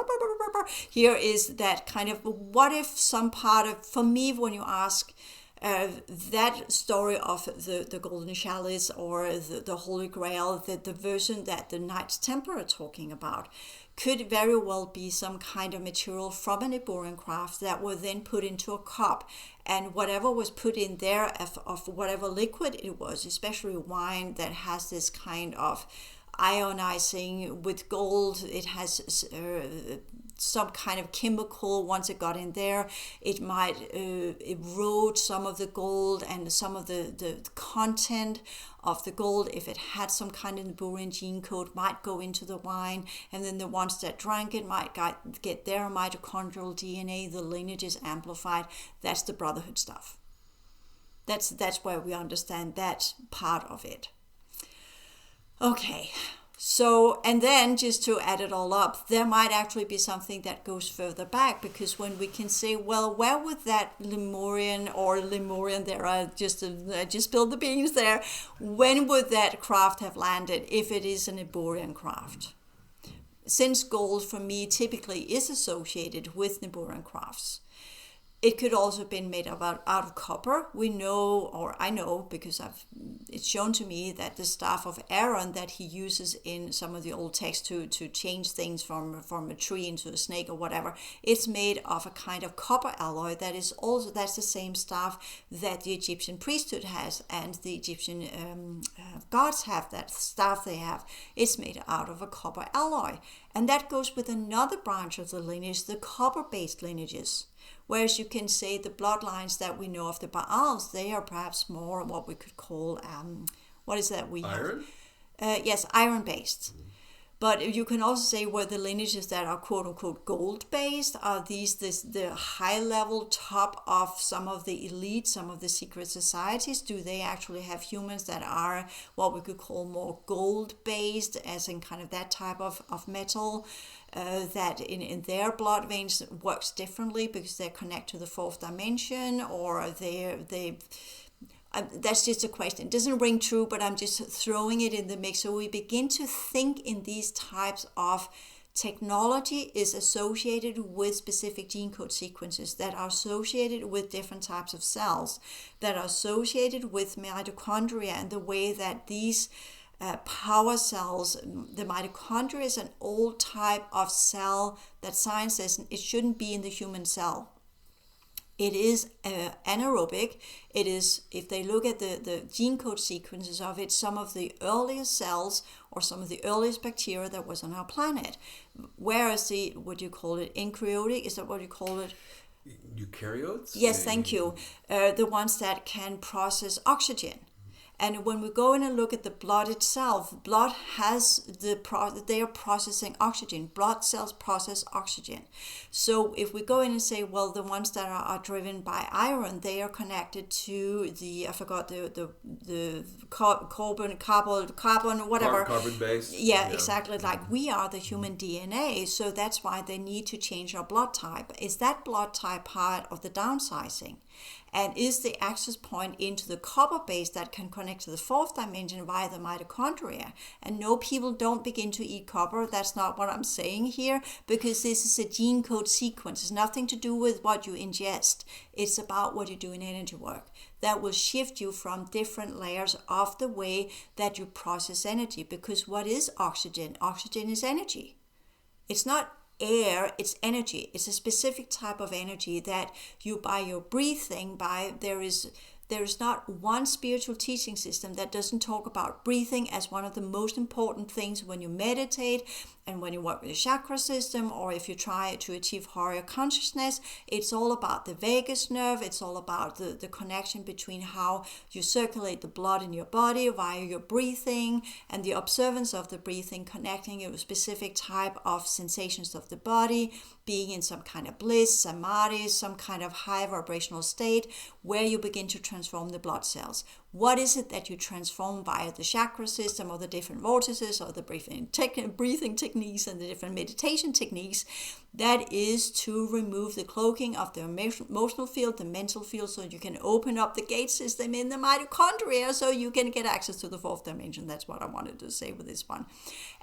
Speaker 1: here is that kind of, what if some part of, for me, when you ask that story of the golden chalice or the Holy Grail, the version that the Knights Templar are talking about, could very well be some kind of material from an Iborian craft that were then put into a cup, and whatever was put in there of whatever liquid it was, especially wine that has this kind of ionizing with gold, it has some kind of chemical. Once it got in there, it might erode some of the gold and some of the content of the gold, if it had some kind of Iborian gene code, might go into the wine, and then the ones that drank it might get their mitochondrial DNA, the lineage is amplified. That's the brotherhood stuff. That's where we understand that part of it. Okay, so, and then just to add it all up, there might actually be something that goes further back, because when we can say, well, where would that Lemurian, there are just, I just spilled the beans there, when would that craft have landed if it is an Iborian craft? Since gold for me typically is associated with Iborian crafts, it could also have been made out of copper. We know, or I know, because it's shown to me that the staff of Aaron that he uses in some of the old texts to change things from a tree into a snake or whatever, it's made of a kind of copper alloy that's the same staff that the Egyptian priesthood has and the Egyptian gods have, that staff they have. It's made out of a copper alloy. And that goes with another branch of the lineage, the copper-based lineages. Whereas you can say the bloodlines that we know of the Baals, they are perhaps more what we could call, what is that?
Speaker 2: Iron?
Speaker 1: Yes, iron-based. But you can also say where the lineages that are quote-unquote gold-based are the high-level top of some of the elite, some of the secret societies. Do they actually have humans that are what we could call more gold-based, as in kind of that type of metal? That in their blood veins works differently because they connect to the fourth dimension, or that's just a question. It doesn't ring true, but I'm just throwing it in the mix. So we begin to think in these types of technology is associated with specific gene code sequences that are associated with different types of cells, that are associated with mitochondria, and the way that these power cells, the mitochondria is an old type of cell that science says it shouldn't be in the human cell. It is anaerobic. It is, if they look at the gene code sequences of it, some of the earliest cells or some of the earliest bacteria that was on our planet. Whereas what do you call it, eukaryotic, is that what you call it?
Speaker 2: Eukaryotes?
Speaker 1: Yes, thank you. The ones that can process oxygen. And when we go in and look at the blood itself, blood has they are processing oxygen. Blood cells process oxygen. So if we go in and say, well, the ones that are driven by iron, they are connected to I forgot the carbon, whatever.
Speaker 2: Carbon based.
Speaker 1: Yeah, exactly. Like we are the human DNA. So that's why they need to change our blood type. Is that blood type part of the downsizing? And is the access point into the copper base that can connect to the fourth dimension via the mitochondria? And no, people don't begin to eat copper. That's not what I'm saying here, because this is a gene code sequence. It's nothing to do with what you ingest. It's about what you do in energy work. That will shift you from different layers of the way that you process energy. Because what is oxygen? Oxygen is energy. It's not air, it's energy. It's a specific type of energy that you, by your breathing, there is not one spiritual teaching system that doesn't talk about breathing as one of the most important things when you meditate and when you work with the chakra system, or if you try to achieve higher consciousness. It's all about the vagus nerve. It's all about the connection between how you circulate the blood in your body via your breathing and the observance of the breathing, connecting you with a specific type of sensations of the body, being in some kind of bliss, samadhi, some kind of high vibrational state where you begin to transform the blood cells. What is it that you transform via the chakra system or the different vortices or the breathing techniques and the different meditation techniques? That is to remove the cloaking of the emotional field, the mental field, so you can open up the gate system in the mitochondria so you can get access to the fourth dimension. That's what I wanted to say with this one.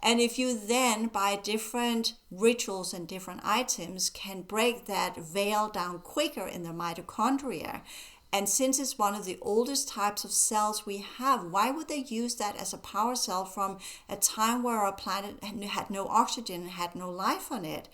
Speaker 1: And if you then, by different rituals and different items, can break that veil down quicker in the mitochondria, and since it's one of the oldest types of cells we have, why would they use that as a power cell from a time where our planet had no oxygen and had no life on it?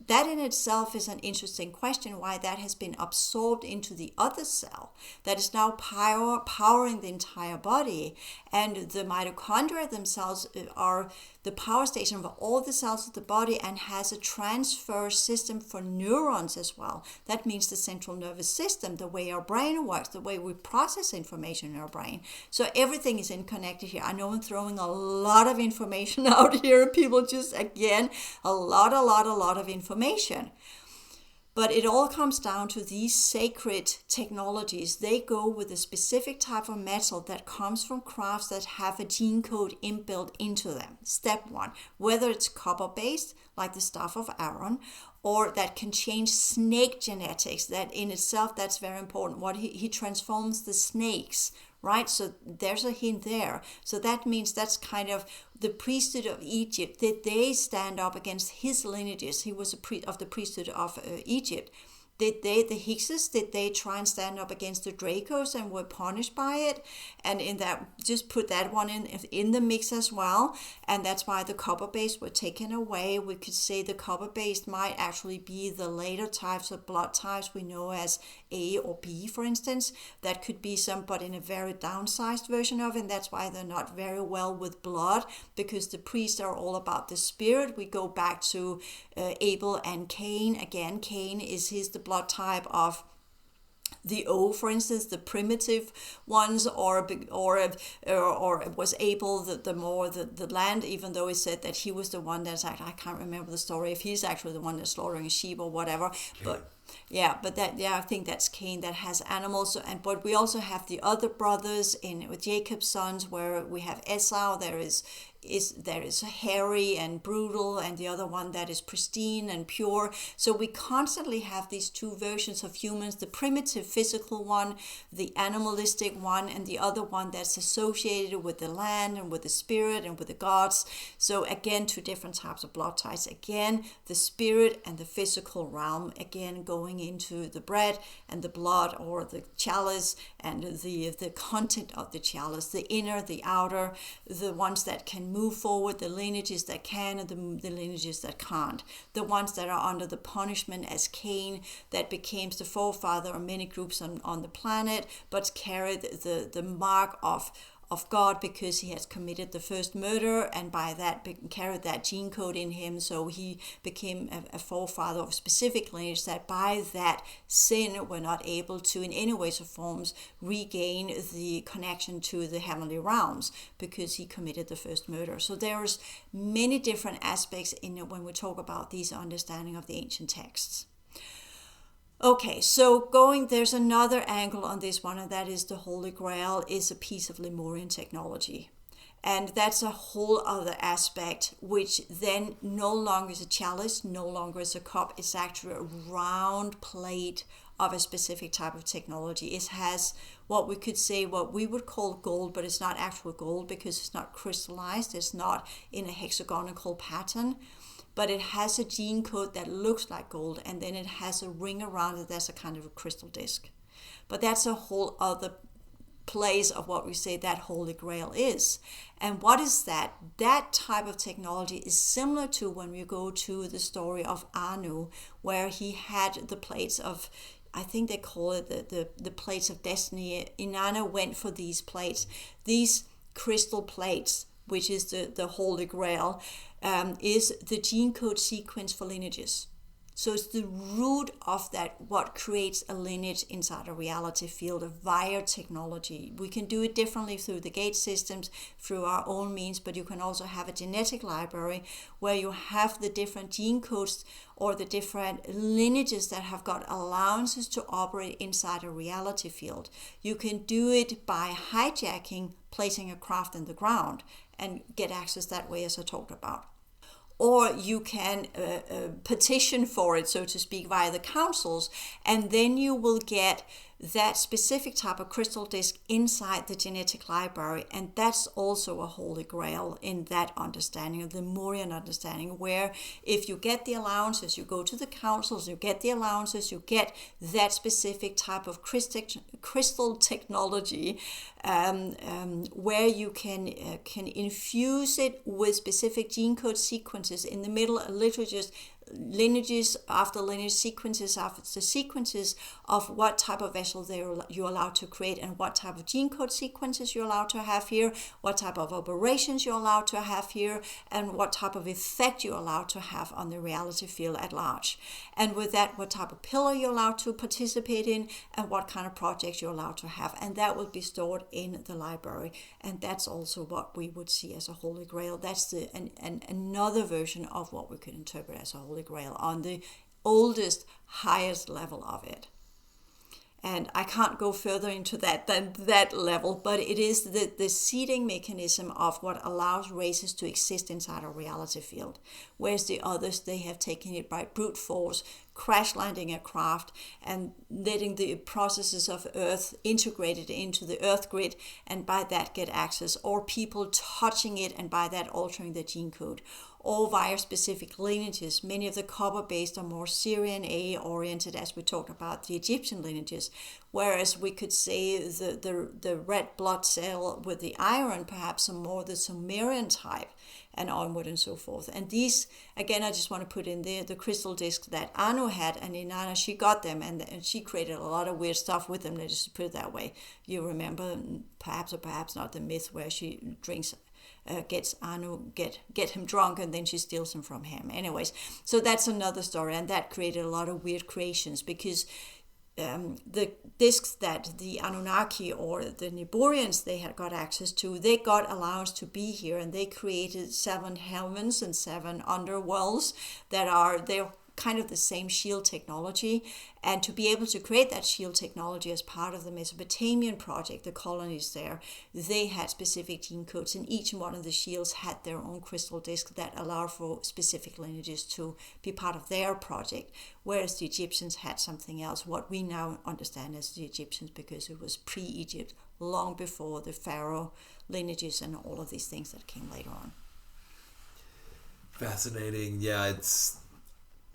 Speaker 1: That in itself is an interesting question, why that has been absorbed into the other cell that is now powering the entire body. And the mitochondria themselves are the power station of all the cells of the body and has a transfer system for neurons as well. That means the central nervous system, the way our brain works, the way we process information in our brain. So everything is connected here. I know I'm throwing a lot of information out here. People just, again, a lot of information. But it all comes down to these sacred technologies. They go with a specific type of metal that comes from crafts that have a gene code inbuilt into them. Step one, whether it's copper-based, like the staff of Aaron, or that can change snake genetics. That in itself, that's very important. What he transforms the snakes, right? So there's a hint there. So that means that's kind of the priesthood of Egypt. Did they stand up against his lineages? He was of the priesthood of Egypt. Did they, the Hyksos, did they try and stand up against the Dracos and were punished by it? And in that, just put that one in the mix as well. And that's why the copper-based were taken away. We could say the copper-based might actually be the later types of blood types we know as A or B, for instance. That could be some, but in a very downsized version of it. And that's why they're not very well with blood, because the priests are all about the spirit. We go back to Abel and Cain. Again, Cain is the blood type of the O, for instance, the primitive ones, or was Abel the land, even though he said that he was the one that's actually, I can't remember the story, if he's actually the one that's slaughtering sheep or whatever.
Speaker 2: Cain.
Speaker 1: I think that's Cain that has animals. But we also have the other brothers with Jacob's sons, where we have Esau. There is hairy and brutal, and the other one that is pristine and pure. So we constantly have these two versions of humans, the primitive physical one, the animalistic one, and the other one that's associated with the land and with the spirit and with the gods. So again, two different types of blood types. Again, the spirit and the physical realm, again going into the bread and the blood, or the chalice and the content of the chalice, the inner, the outer, the ones that can move forward, the lineages that can, and the lineages that can't. The ones that are under the punishment as Cain, that became the forefather of many groups on the planet, but carried the mark of of God because he has committed the first murder, and by that carried that gene code in him. So he became a forefather of specific lineage that by that sin were not able to in any ways or forms regain the connection to the heavenly realms because he committed the first murder. So there's many different aspects in it when we talk about these understanding of the ancient texts. Okay, so there's another angle on this one, and that is the Holy Grail is a piece of Lemurian technology. And that's a whole other aspect, which then no longer is a chalice, no longer is a cup. It's actually a round plate of a specific type of technology. It has what we could say, what we would call gold, but it's not actual gold because it's not crystallized. It's not in a hexagonal pattern. But it has a gene code that looks like gold, and then it has a ring around it that's a kind of a crystal disc. But that's a whole other place of what we say that Holy Grail is. And what is that? That type of technology is similar to when we go to the story of Anu, where he had the plates of, I think they call it the plates of destiny. Inanna went for these plates, these crystal plates, which is the Holy Grail, is the gene code sequence for lineages. So it's the root of that, what creates a lineage inside a reality field via technology. We can do it differently through the gate systems, through our own means, but you can also have a genetic library where you have the different gene codes or the different lineages that have got allowances to operate inside a reality field. You can do it by hijacking, placing a craft in the ground and get access that way, as I talked about. Or you can petition for it, so to speak, via the councils, and then you will get that specific type of crystal disc inside the genetic library. And that's also a Holy Grail in that understanding, of the Lemurian understanding, where if you get the allowances, you go to the councils, you get the allowances, you get that specific type of crystal technology, where you can infuse it with specific gene code sequences. In the middle, literally just lineages after lineage, sequences after sequences of what type of vessel you're allowed to create, and what type of gene code sequences you're allowed to have here, what type of operations you're allowed to have here, and what type of effect you're allowed to have on the reality field at large. And with that, what type of pillar you're allowed to participate in, and what kind of projects you're allowed to have. And that will be stored in the library. And that's also what we would see as a Holy Grail. That's another version of what we could interpret as a Holy Grail on the oldest, highest level of it. And I can't go further into that than that level, but it is the seeding mechanism of what allows races to exist inside a reality field. Whereas the others, they have taken it by brute force, crash landing a craft and letting the processes of Earth integrated into the Earth grid, and by that get access, or people touching it and by that altering the gene code, or via specific lineages. Many of the copper-based are more Syrian A-oriented, as we talked about the Egyptian lineages, whereas we could say the red blood cell with the iron perhaps are more the Sumerian type, and onward and so forth. And these, again, I just want to put in there the crystal discs that Anu had, and Inanna, she got them, and she created a lot of weird stuff with them, let's just put it that way. You remember, perhaps or perhaps not, the myth where she gets Anu, get him drunk, and then she steals him from him. Anyways, so that's another story, and that created a lot of weird creations, because the discs that the Anunnaki or the Niburians they had got access to, they got allowance to be here, and they created 7 heavens and 7 underworlds they're kind of the same shield technology. And to be able to create that shield technology as part of the Mesopotamian project, the colonies there, they had specific gene codes, and each one of the shields had their own crystal disc that allowed for specific lineages to be part of their project, whereas the Egyptians had something else, what we now understand as the Egyptians, because it was pre-Egypt, long before the pharaoh lineages and all of these things that came later on.
Speaker 2: Fascinating. Yeah, it's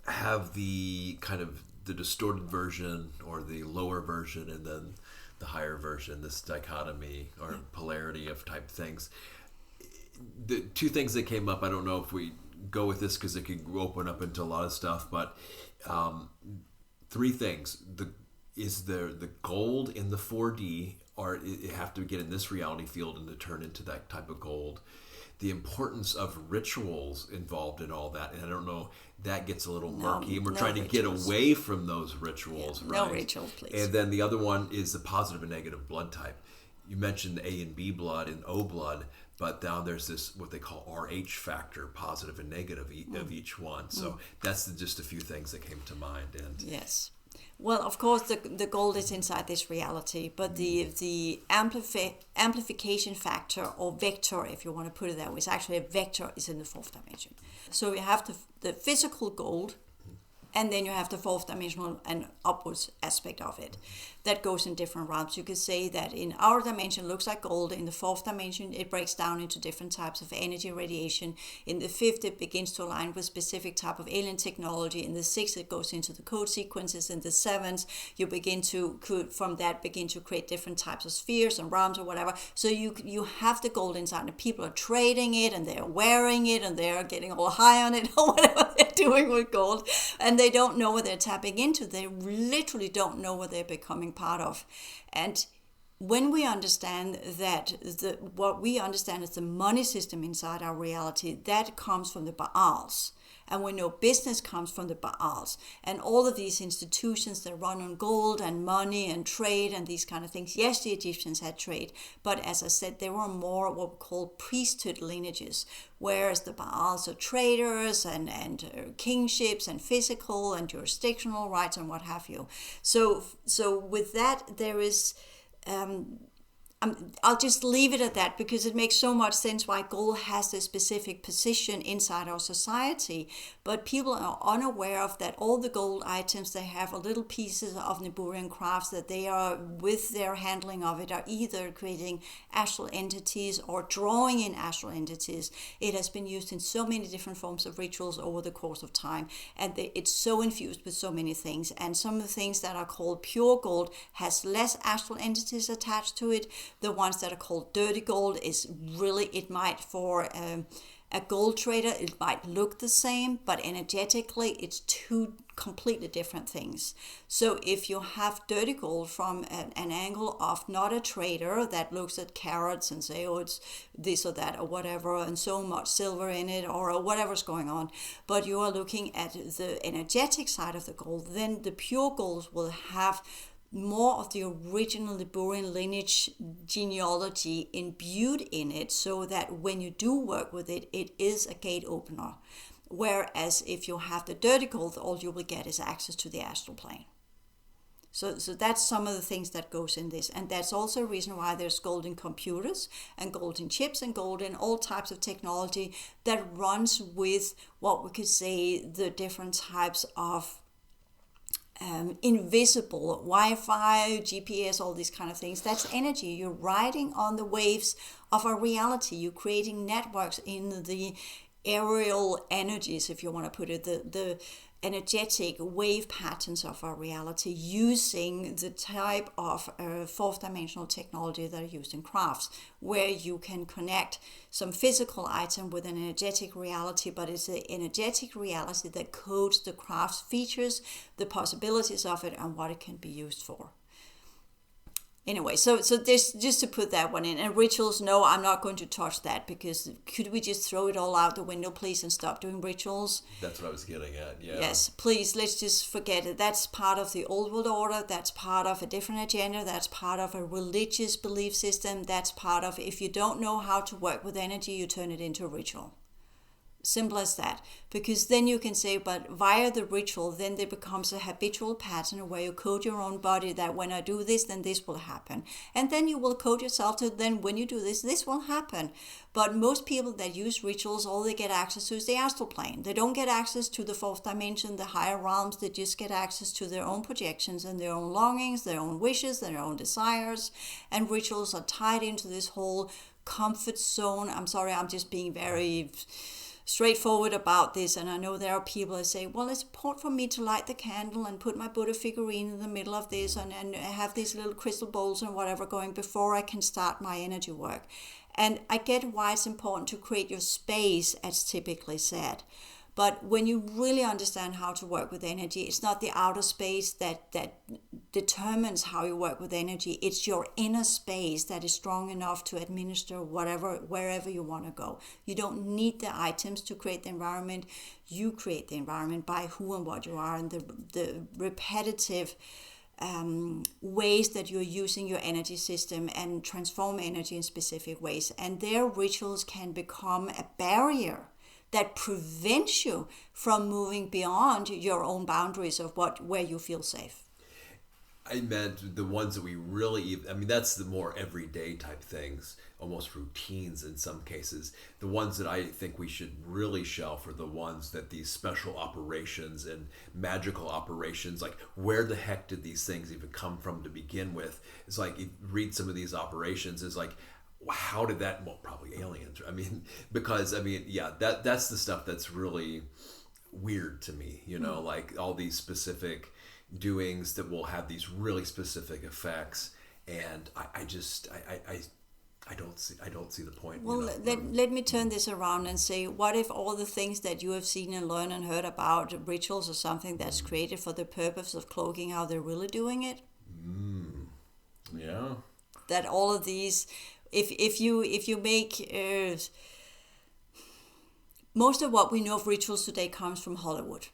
Speaker 2: have the kind of the distorted version or the lower version, and then the higher version, this dichotomy or polarity of type things. The 2 things that came up, I don't know if we go with this because it could open up into a lot of stuff, but 3 things. Is the gold in the 4D have to get in this reality field and to turn into that type of gold. The importance of rituals involved in all that, and I don't know, that gets a little murky, and we're trying to get away from those rituals, right?
Speaker 1: No rituals, please.
Speaker 2: And then the other one is the positive and negative blood type. You mentioned A and B blood and O blood, but now there's this, what they call RH factor, positive and negative of each one. So that's just a few things that came to mind. And
Speaker 1: yes. Well, of course, the gold is inside this reality, but the amplification factor, or vector, if you want to put it that way, is actually a vector, is in the fourth dimension. So you have the physical gold, and then you have the fourth dimensional and upwards aspect of it that goes in different realms. You could say that in our dimension looks like gold. In the fourth dimension, it breaks down into different types of energy radiation. In the fifth, it begins to align with specific type of alien technology. In the sixth, it goes into the code sequences. In the seventh, you begin to create different types of spheres and realms or whatever. So you have the gold inside, and people are trading it, and they're wearing it, and they're getting all high on it, or whatever they're doing with gold. And they don't know what they're tapping into. They literally don't know what they're becoming part of. And when we understand that what we understand is the money system inside our reality, that comes from the Baals. And we know business comes from the Baals. And all of these institutions that run on gold and money and trade and these kind of things. Yes, the Egyptians had trade, but as I said, they were more what we call priesthood lineages, whereas the Baals are traders and kingships and physical and jurisdictional rights and what have you. So with that, there is... I'll just leave it at that, because it makes so much sense why gold has this specific position inside our society. But people are unaware of that all the gold items, they have a little pieces of Niburian crafts that they are, with their handling of it, are either creating astral entities or drawing in astral entities. It has been used in so many different forms of rituals over the course of time. And it's so infused with so many things. And some of the things that are called pure gold has less astral entities attached to it. The ones that are called dirty gold is really, it might, for a gold trader, it might look the same, but energetically it's two completely different things. So if you have dirty gold from an angle of not a trader that looks at carats and say, oh, it's this or that or whatever, and so much silver in it or whatever's going on, but you are looking at the energetic side of the gold, then the pure golds will have more of the original Liburian lineage genealogy imbued in it, so that when you do work with it, it is a gate opener. Whereas if you have the dirty gold, all you will get is access to the astral plane. So that's some of the things that goes in this. And that's also a reason why there's gold in computers and gold in chips and gold in all types of technology that runs with what we could say the different types of invisible Wi-Fi, GPS, all these kind of things. That's energy. You're riding on the waves of a reality. You're creating networks in the aerial energies, if you want to put it, the energetic wave patterns of our reality, using the type of fourth dimensional technology that are used in crafts, where you can connect some physical item with an energetic reality, but it's the energetic reality that codes the craft's features, the possibilities of it, and what it can be used for. Anyway, so this, just to put that one in. And rituals, no, I'm not going to touch that, because could we just throw it all out the window, please, and stop doing rituals?
Speaker 2: That's what I was getting at, yeah.
Speaker 1: Yes, please, let's just forget it. That's part of the old world order. That's part of a different agenda. That's part of a religious belief system. That's part of, if you don't know how to work with energy, you turn it into a ritual. Simple as that. Because then you can say, but via the ritual, then there becomes a habitual pattern where you code your own body that when I do this, then this will happen. And then you will code yourself to, then when you do this, this will happen. But most people that use rituals, all they get access to is the astral plane. They don't get access to the fourth dimension, the higher realms. They just get access to their own projections and their own longings, their own wishes, their own desires. And rituals are tied into this whole comfort zone. I'm sorry, I'm just being very straightforward about this, and I know there are people that say, well, it's important for me to light the candle and put my Buddha figurine in the middle of this and have these little crystal bowls and whatever going before I can start my energy work. And I get why it's important to create your space, as typically said. But when you really understand how to work with energy, it's not the outer space that determines how you work with energy. It's your inner space that is strong enough to administer wherever you want to go. You don't need the items to create the environment. You create the environment by who and what you are, and the repetitive ways that you're using your energy system and transform energy in specific ways. And their rituals can become a barrier that prevents you from moving beyond your own boundaries of where you feel safe.
Speaker 2: I meant the ones that we really, I mean, that's the more everyday type things, almost routines in some cases. The ones that I think we should really shelf are the ones that these special operations and magical operations, like where the heck did these things even come from to begin with? It's like, you read some of these operations, it's like, how did that, well, probably aliens. I mean, because, I mean, yeah, that's the stuff that's really weird to me, you know, like all these specific doings that will have these really specific effects, and I don't see the point.
Speaker 1: Well, let me turn this around and say, what if all the things that you have seen and learned and heard about rituals or something that's created for the purpose of cloaking how they're really doing it?
Speaker 2: Yeah.
Speaker 1: That all of these, if you make most of what we know of rituals today comes from Hollywood.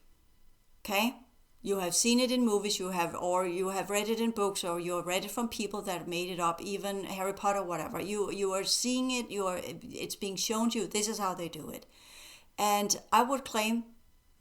Speaker 1: Okay? You have seen it in movies, you have read it in books, or you have read it from people that made it up, even Harry Potter, whatever. You are seeing it, it's being shown to you, this is how they do it. And I would claim,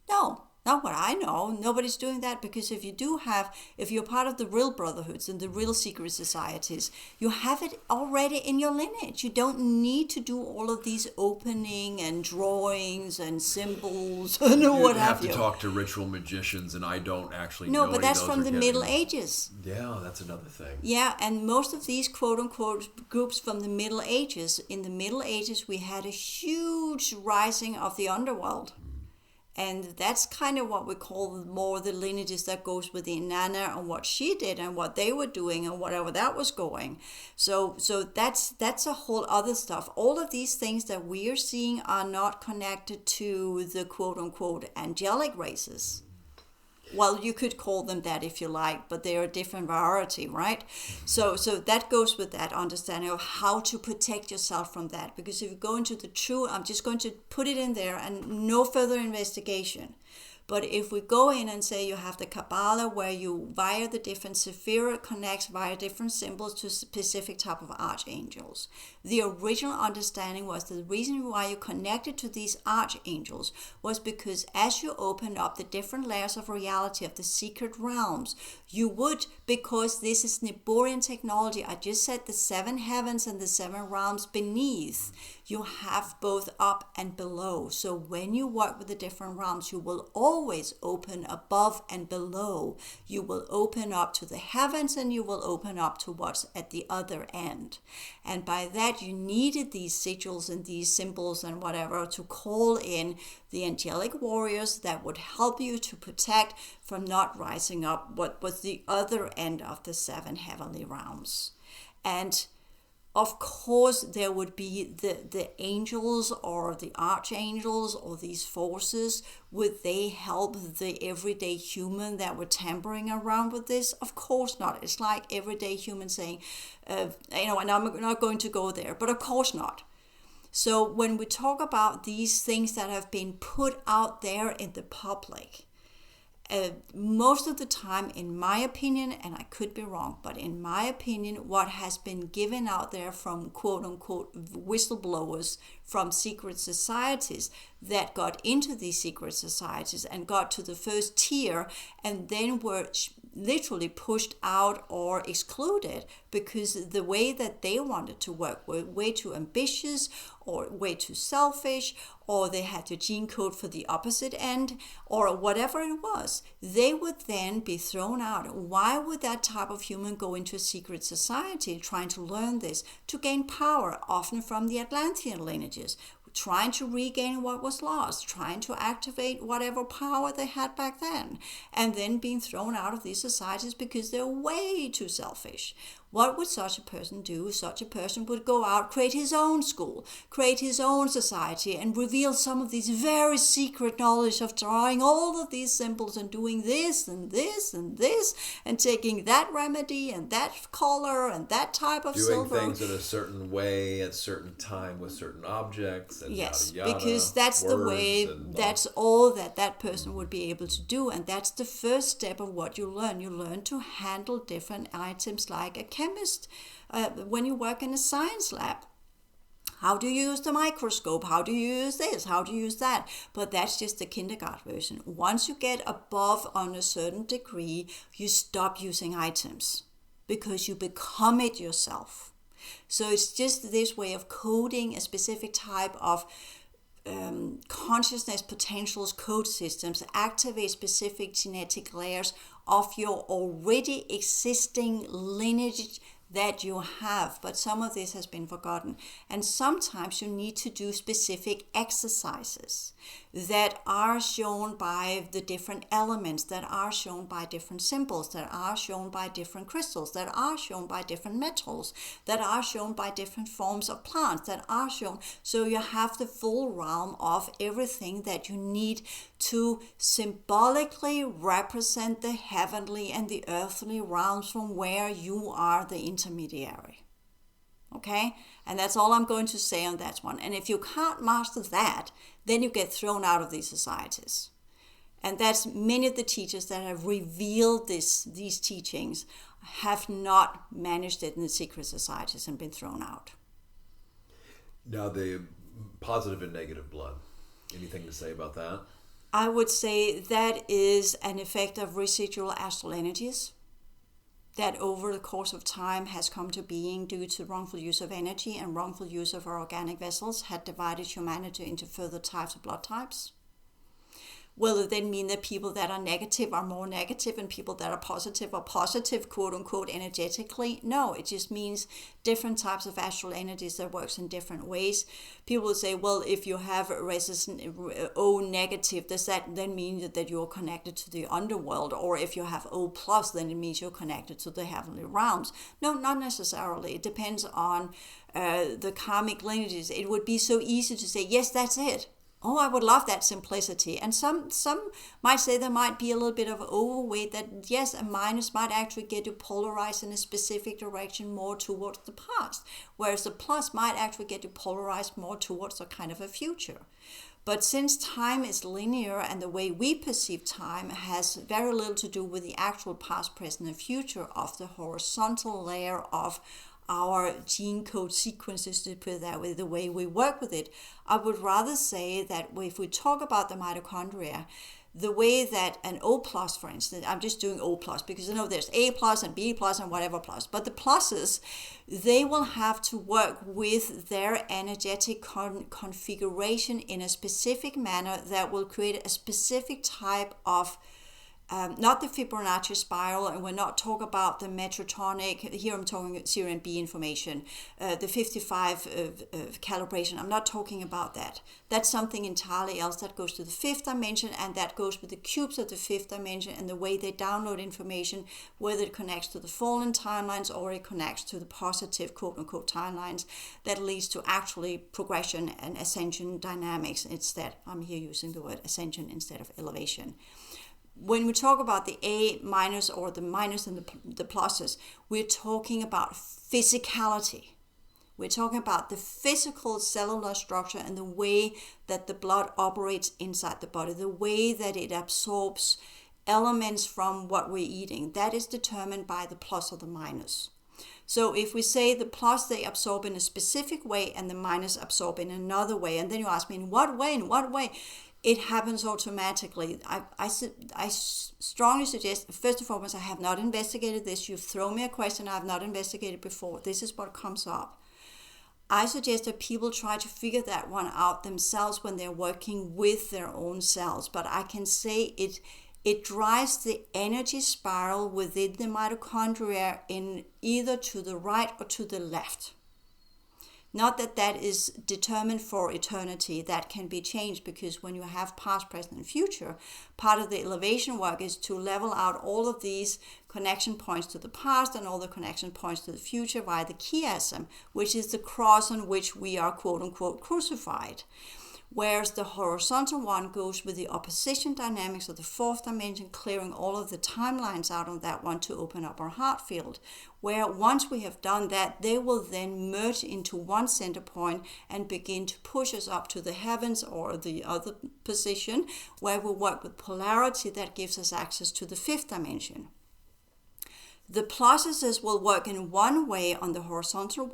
Speaker 1: no, not what I know. Nobody's doing that, because if you're part of the real brotherhoods and the real secret societies, you have it already in your lineage. You don't need to do all of these opening and drawings and symbols and what have you.
Speaker 2: You have to talk to ritual magicians, and I don't actually know.
Speaker 1: No, but that's from the Middle Ages.
Speaker 2: Yeah, that's another thing.
Speaker 1: Yeah, and most of these quote-unquote groups from the Middle Ages, in the Middle Ages we had a huge rising of the underworld. And that's kind of what we call more the lineages that goes with the Nana and what she did and what they were doing and whatever that was going. So that's a whole other stuff. All of these things that we are seeing are not connected to the quote-unquote angelic races. Well, you could call them that if you like, but they're a different variety, right? So that goes with that understanding of how to protect yourself from that. Because if you go into the true, I'm just going to put it in there and no further investigation. But if we go in and say you have the Kabbalah, where you, via the different sephira, connects via different symbols to specific type of archangels. The original understanding was the reason why you connected to these archangels was because as you opened up the different layers of reality of the secret realms, you would, because this is Niborian technology, I just said the 7 heavens and the 7 realms beneath, you have both up and below. So when you work with the different realms, you will always open above and below. You will open up to the heavens, and you will open up to what's at the other end. And by that, you needed these sigils and these symbols and whatever to call in the angelic warriors that would help you to protect from not rising up what was the other end of the 7 heavenly realms. And of course, there would be the angels or the archangels or these forces. Would they help the everyday human that were tampering around with this? Of course not. It's like everyday human saying, and I'm not going to go there, but of course not. So when we talk about these things that have been put out there in the public, most of the time, in my opinion, and I could be wrong, but in my opinion, what has been given out there from quote-unquote whistleblowers from secret societies that got into these secret societies and got to the first tier and then were literally pushed out or excluded because the way that they wanted to work were way too ambitious or way too selfish, or they had to gene code for the opposite end, or whatever it was. They would then be thrown out. Why would that type of human go into a secret society trying to learn this? To gain power, often from the Atlantean lineages. trying to regain what was lost, trying to activate whatever power they had back then, and then being thrown out of these societies because they're way too selfish. What would such a person do? Such a person would go out, create his own school, create his own society, and reveal some of these very secret knowledge of drawing all of these symbols and doing this and this and this, and taking that remedy and that color and that type of
Speaker 2: doing
Speaker 1: silver.
Speaker 2: Things in a certain way at certain time with certain objects and
Speaker 1: yes,
Speaker 2: yada yada.
Speaker 1: because that's the way, that's all that person would be able to do, and that's the first step of what you learn. You learn to handle different items like a chemist when you work in a science lab. How do you use the microscope? How do you use this? How do you use that? But that's just the kindergarten version. Once you get above on a certain degree, you stop using items because you become it yourself. So it's just this way of coding a specific type of consciousness potentials, code systems, activate specific genetic layers of your already existing lineage that you have, but some of this has been forgotten. And sometimes you need to do specific exercises that are shown by the different elements, that are shown by different symbols, that are shown by different crystals, that are shown by different metals, that are shown by different forms of plants, that are shown. So you have the full realm of everything that you need to symbolically represent the heavenly and the earthly realms from where you are the intermediary. Okay? And that's all I'm going to say on that one. And if you can't master that, then you get thrown out of these societies. And that's many of the teachers that have revealed these teachings have not managed it in the secret societies and been thrown out.
Speaker 2: Now, the positive and negative blood. Anything to say about that?
Speaker 1: I would say that is an effect of residual astral energies that over the course of time has come to being due to wrongful use of energy and wrongful use of our organic vessels, had divided humanity into further types of blood types. Will it then mean that people that are negative are more negative and people that are positive, quote unquote, energetically? No, it just means different types of astral energies that works in different ways. People will say, well, if you have resistance O negative, does that then mean that you're connected to the underworld? Or if you have O plus, then it means you're connected to the heavenly realms. No, not necessarily. It depends on the karmic lineages. It would be so easy to say, yes, that's it. Oh, I would love that simplicity. And some might say there might be a little bit of overweight that, yes, a minus might actually get you polarized in a specific direction more towards the past, whereas the plus might actually get you polarized more towards a kind of a future. But since time is linear and the way we perceive time has very little to do with the actual past, present, and future of the horizontal layer of our gene code sequences, to put it that way, the way we work with it, I would rather say that if we talk about the mitochondria, the way that an O plus, for instance, I'm just doing O plus because I know there's A plus and B plus and whatever plus, but the pluses, they will have to work with their energetic configuration in a specific manner that will create a specific type of not the Fibonacci spiral, and we're not talking about the metrotonic, here I'm talking C and B information, the 55 calibration, I'm not talking about that. That's something entirely else that goes to the fifth dimension, and that goes with the cubes of the fifth dimension and the way they download information, whether it connects to the fallen timelines or it connects to the positive quote-unquote timelines that leads to actually progression and ascension dynamics instead. I'm here using the word ascension instead of elevation. When we talk about the A minus or the minus and the pluses, we're talking about physicality. We're talking about the physical cellular structure and the way that the blood operates inside the body, the way that it absorbs elements from what we're eating. That is determined by the plus or the minus. So if we say the plus, they absorb in a specific way and the minus absorb in another way, and then you ask me, in what way? In what way? It happens automatically. I strongly suggest, first and foremost, I have not investigated this. You've thrown me a question I have not investigated before. This is what comes up. I suggest that people try to figure that one out themselves when they're working with their own cells. But I can say it drives the energy spiral within the mitochondria in either to the right or to the left. Not that that is determined for eternity. That can be changed, because when you have past, present, and future, part of the elevation work is to level out all of these connection points to the past and all the connection points to the future via the chiasm, which is the cross on which we are quote unquote crucified. Whereas the horizontal one goes with the opposition dynamics of the fourth dimension, clearing all of the timelines out on that one to open up our heart field. Where once we have done that, they will then merge into one center point and begin to push us up to the heavens or the other position, where we work with polarity that gives us access to the fifth dimension. The processes will work in one way on the horizontal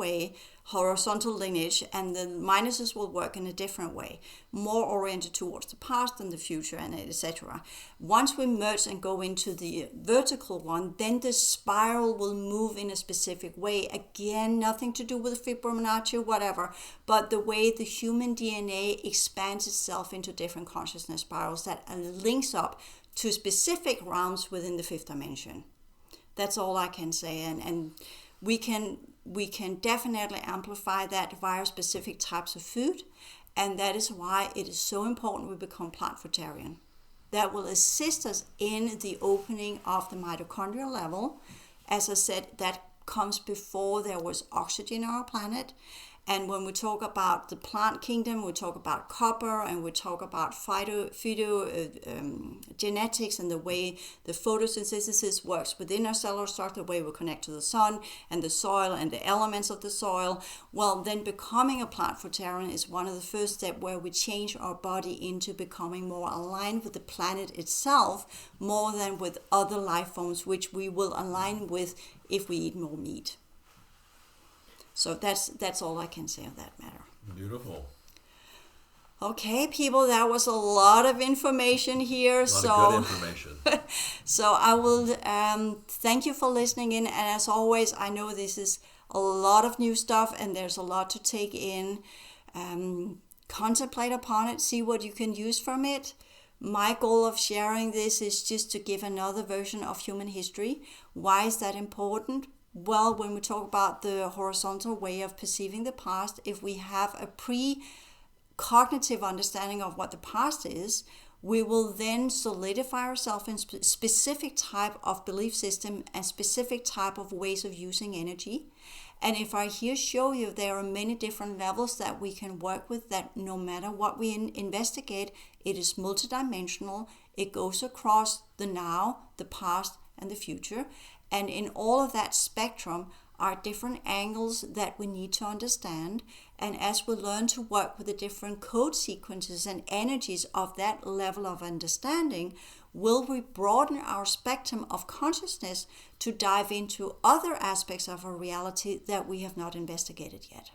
Speaker 1: lineage, and the minuses will work in a different way, more oriented towards the past and the future, and etc. Once we merge and go into the vertical one, then the spiral will move in a specific way. Again, nothing to do with Fibonacci, whatever, but the way the human DNA expands itself into different consciousness spirals that links up to specific realms within the fifth dimension. That's all I can say, and we can definitely amplify that via specific types of food, and that is why it is so important we become plant fruitarian. That will assist us in the opening of the mitochondrial level. As I said, that comes before there was oxygen on our planet. And when we talk about the plant kingdom, we talk about copper, and we talk about genetics and the way the photosynthesis works within our cellular structure, the way we connect to the sun and the soil and the elements of the soil. Well, then becoming a plant fruitarian is one of the first steps where we change our body into becoming more aligned with the planet itself, more than with other life forms, which we will align with if we eat more meat. So that's all I can say on that matter.
Speaker 2: Beautiful.
Speaker 1: Okay, people, that was a lot of information here.
Speaker 2: A lot of good information.
Speaker 1: So I will thank you for listening in. And as always, I know this is a lot of new stuff and there's a lot to take in. Contemplate upon it, see what you can use from it. My goal of sharing this is just to give another version of human history. Why is that important? Well, when we talk about the horizontal way of perceiving the past, if we have a pre-cognitive understanding of what the past is, we will then solidify ourselves in specific type of belief system and specific type of ways of using energy. And if I here show you there are many different levels that we can work with, that no matter what we investigate, it is multidimensional. It goes across the now, the past, and the future. And in all of that spectrum are different angles that we need to understand. And as we learn to work with the different code sequences and energies of that level of understanding, will we broaden our spectrum of consciousness to dive into other aspects of our reality that we have not investigated yet.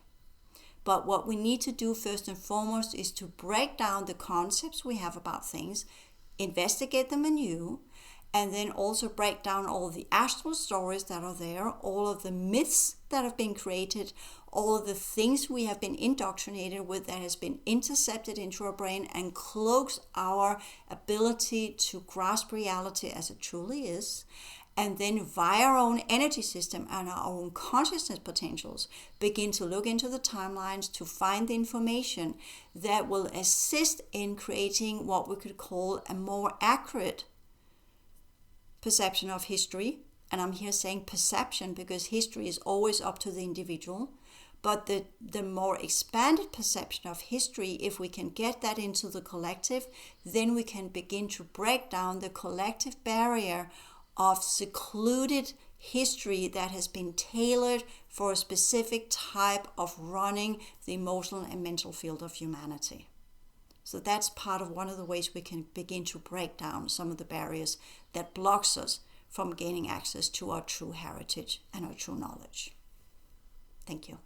Speaker 1: But what we need to do first and foremost is to break down the concepts we have about things, investigate them anew, and then also break down all the astral stories that are there, all of the myths that have been created, all of the things we have been indoctrinated with that has been intercepted into our brain and cloaks our ability to grasp reality as it truly is. And then via our own energy system and our own consciousness potentials, begin to look into the timelines to find the information that will assist in creating what we could call a more accurate perception of history. And I'm here saying perception because history is always up to the individual. But the more expanded perception of history, if we can get that into the collective, then we can begin to break down the collective barrier of secluded history that has been tailored for a specific type of running the emotional and mental field of humanity. So that's part of one of the ways we can begin to break down some of the barriers that blocks us from gaining access to our true heritage and our true knowledge. Thank you.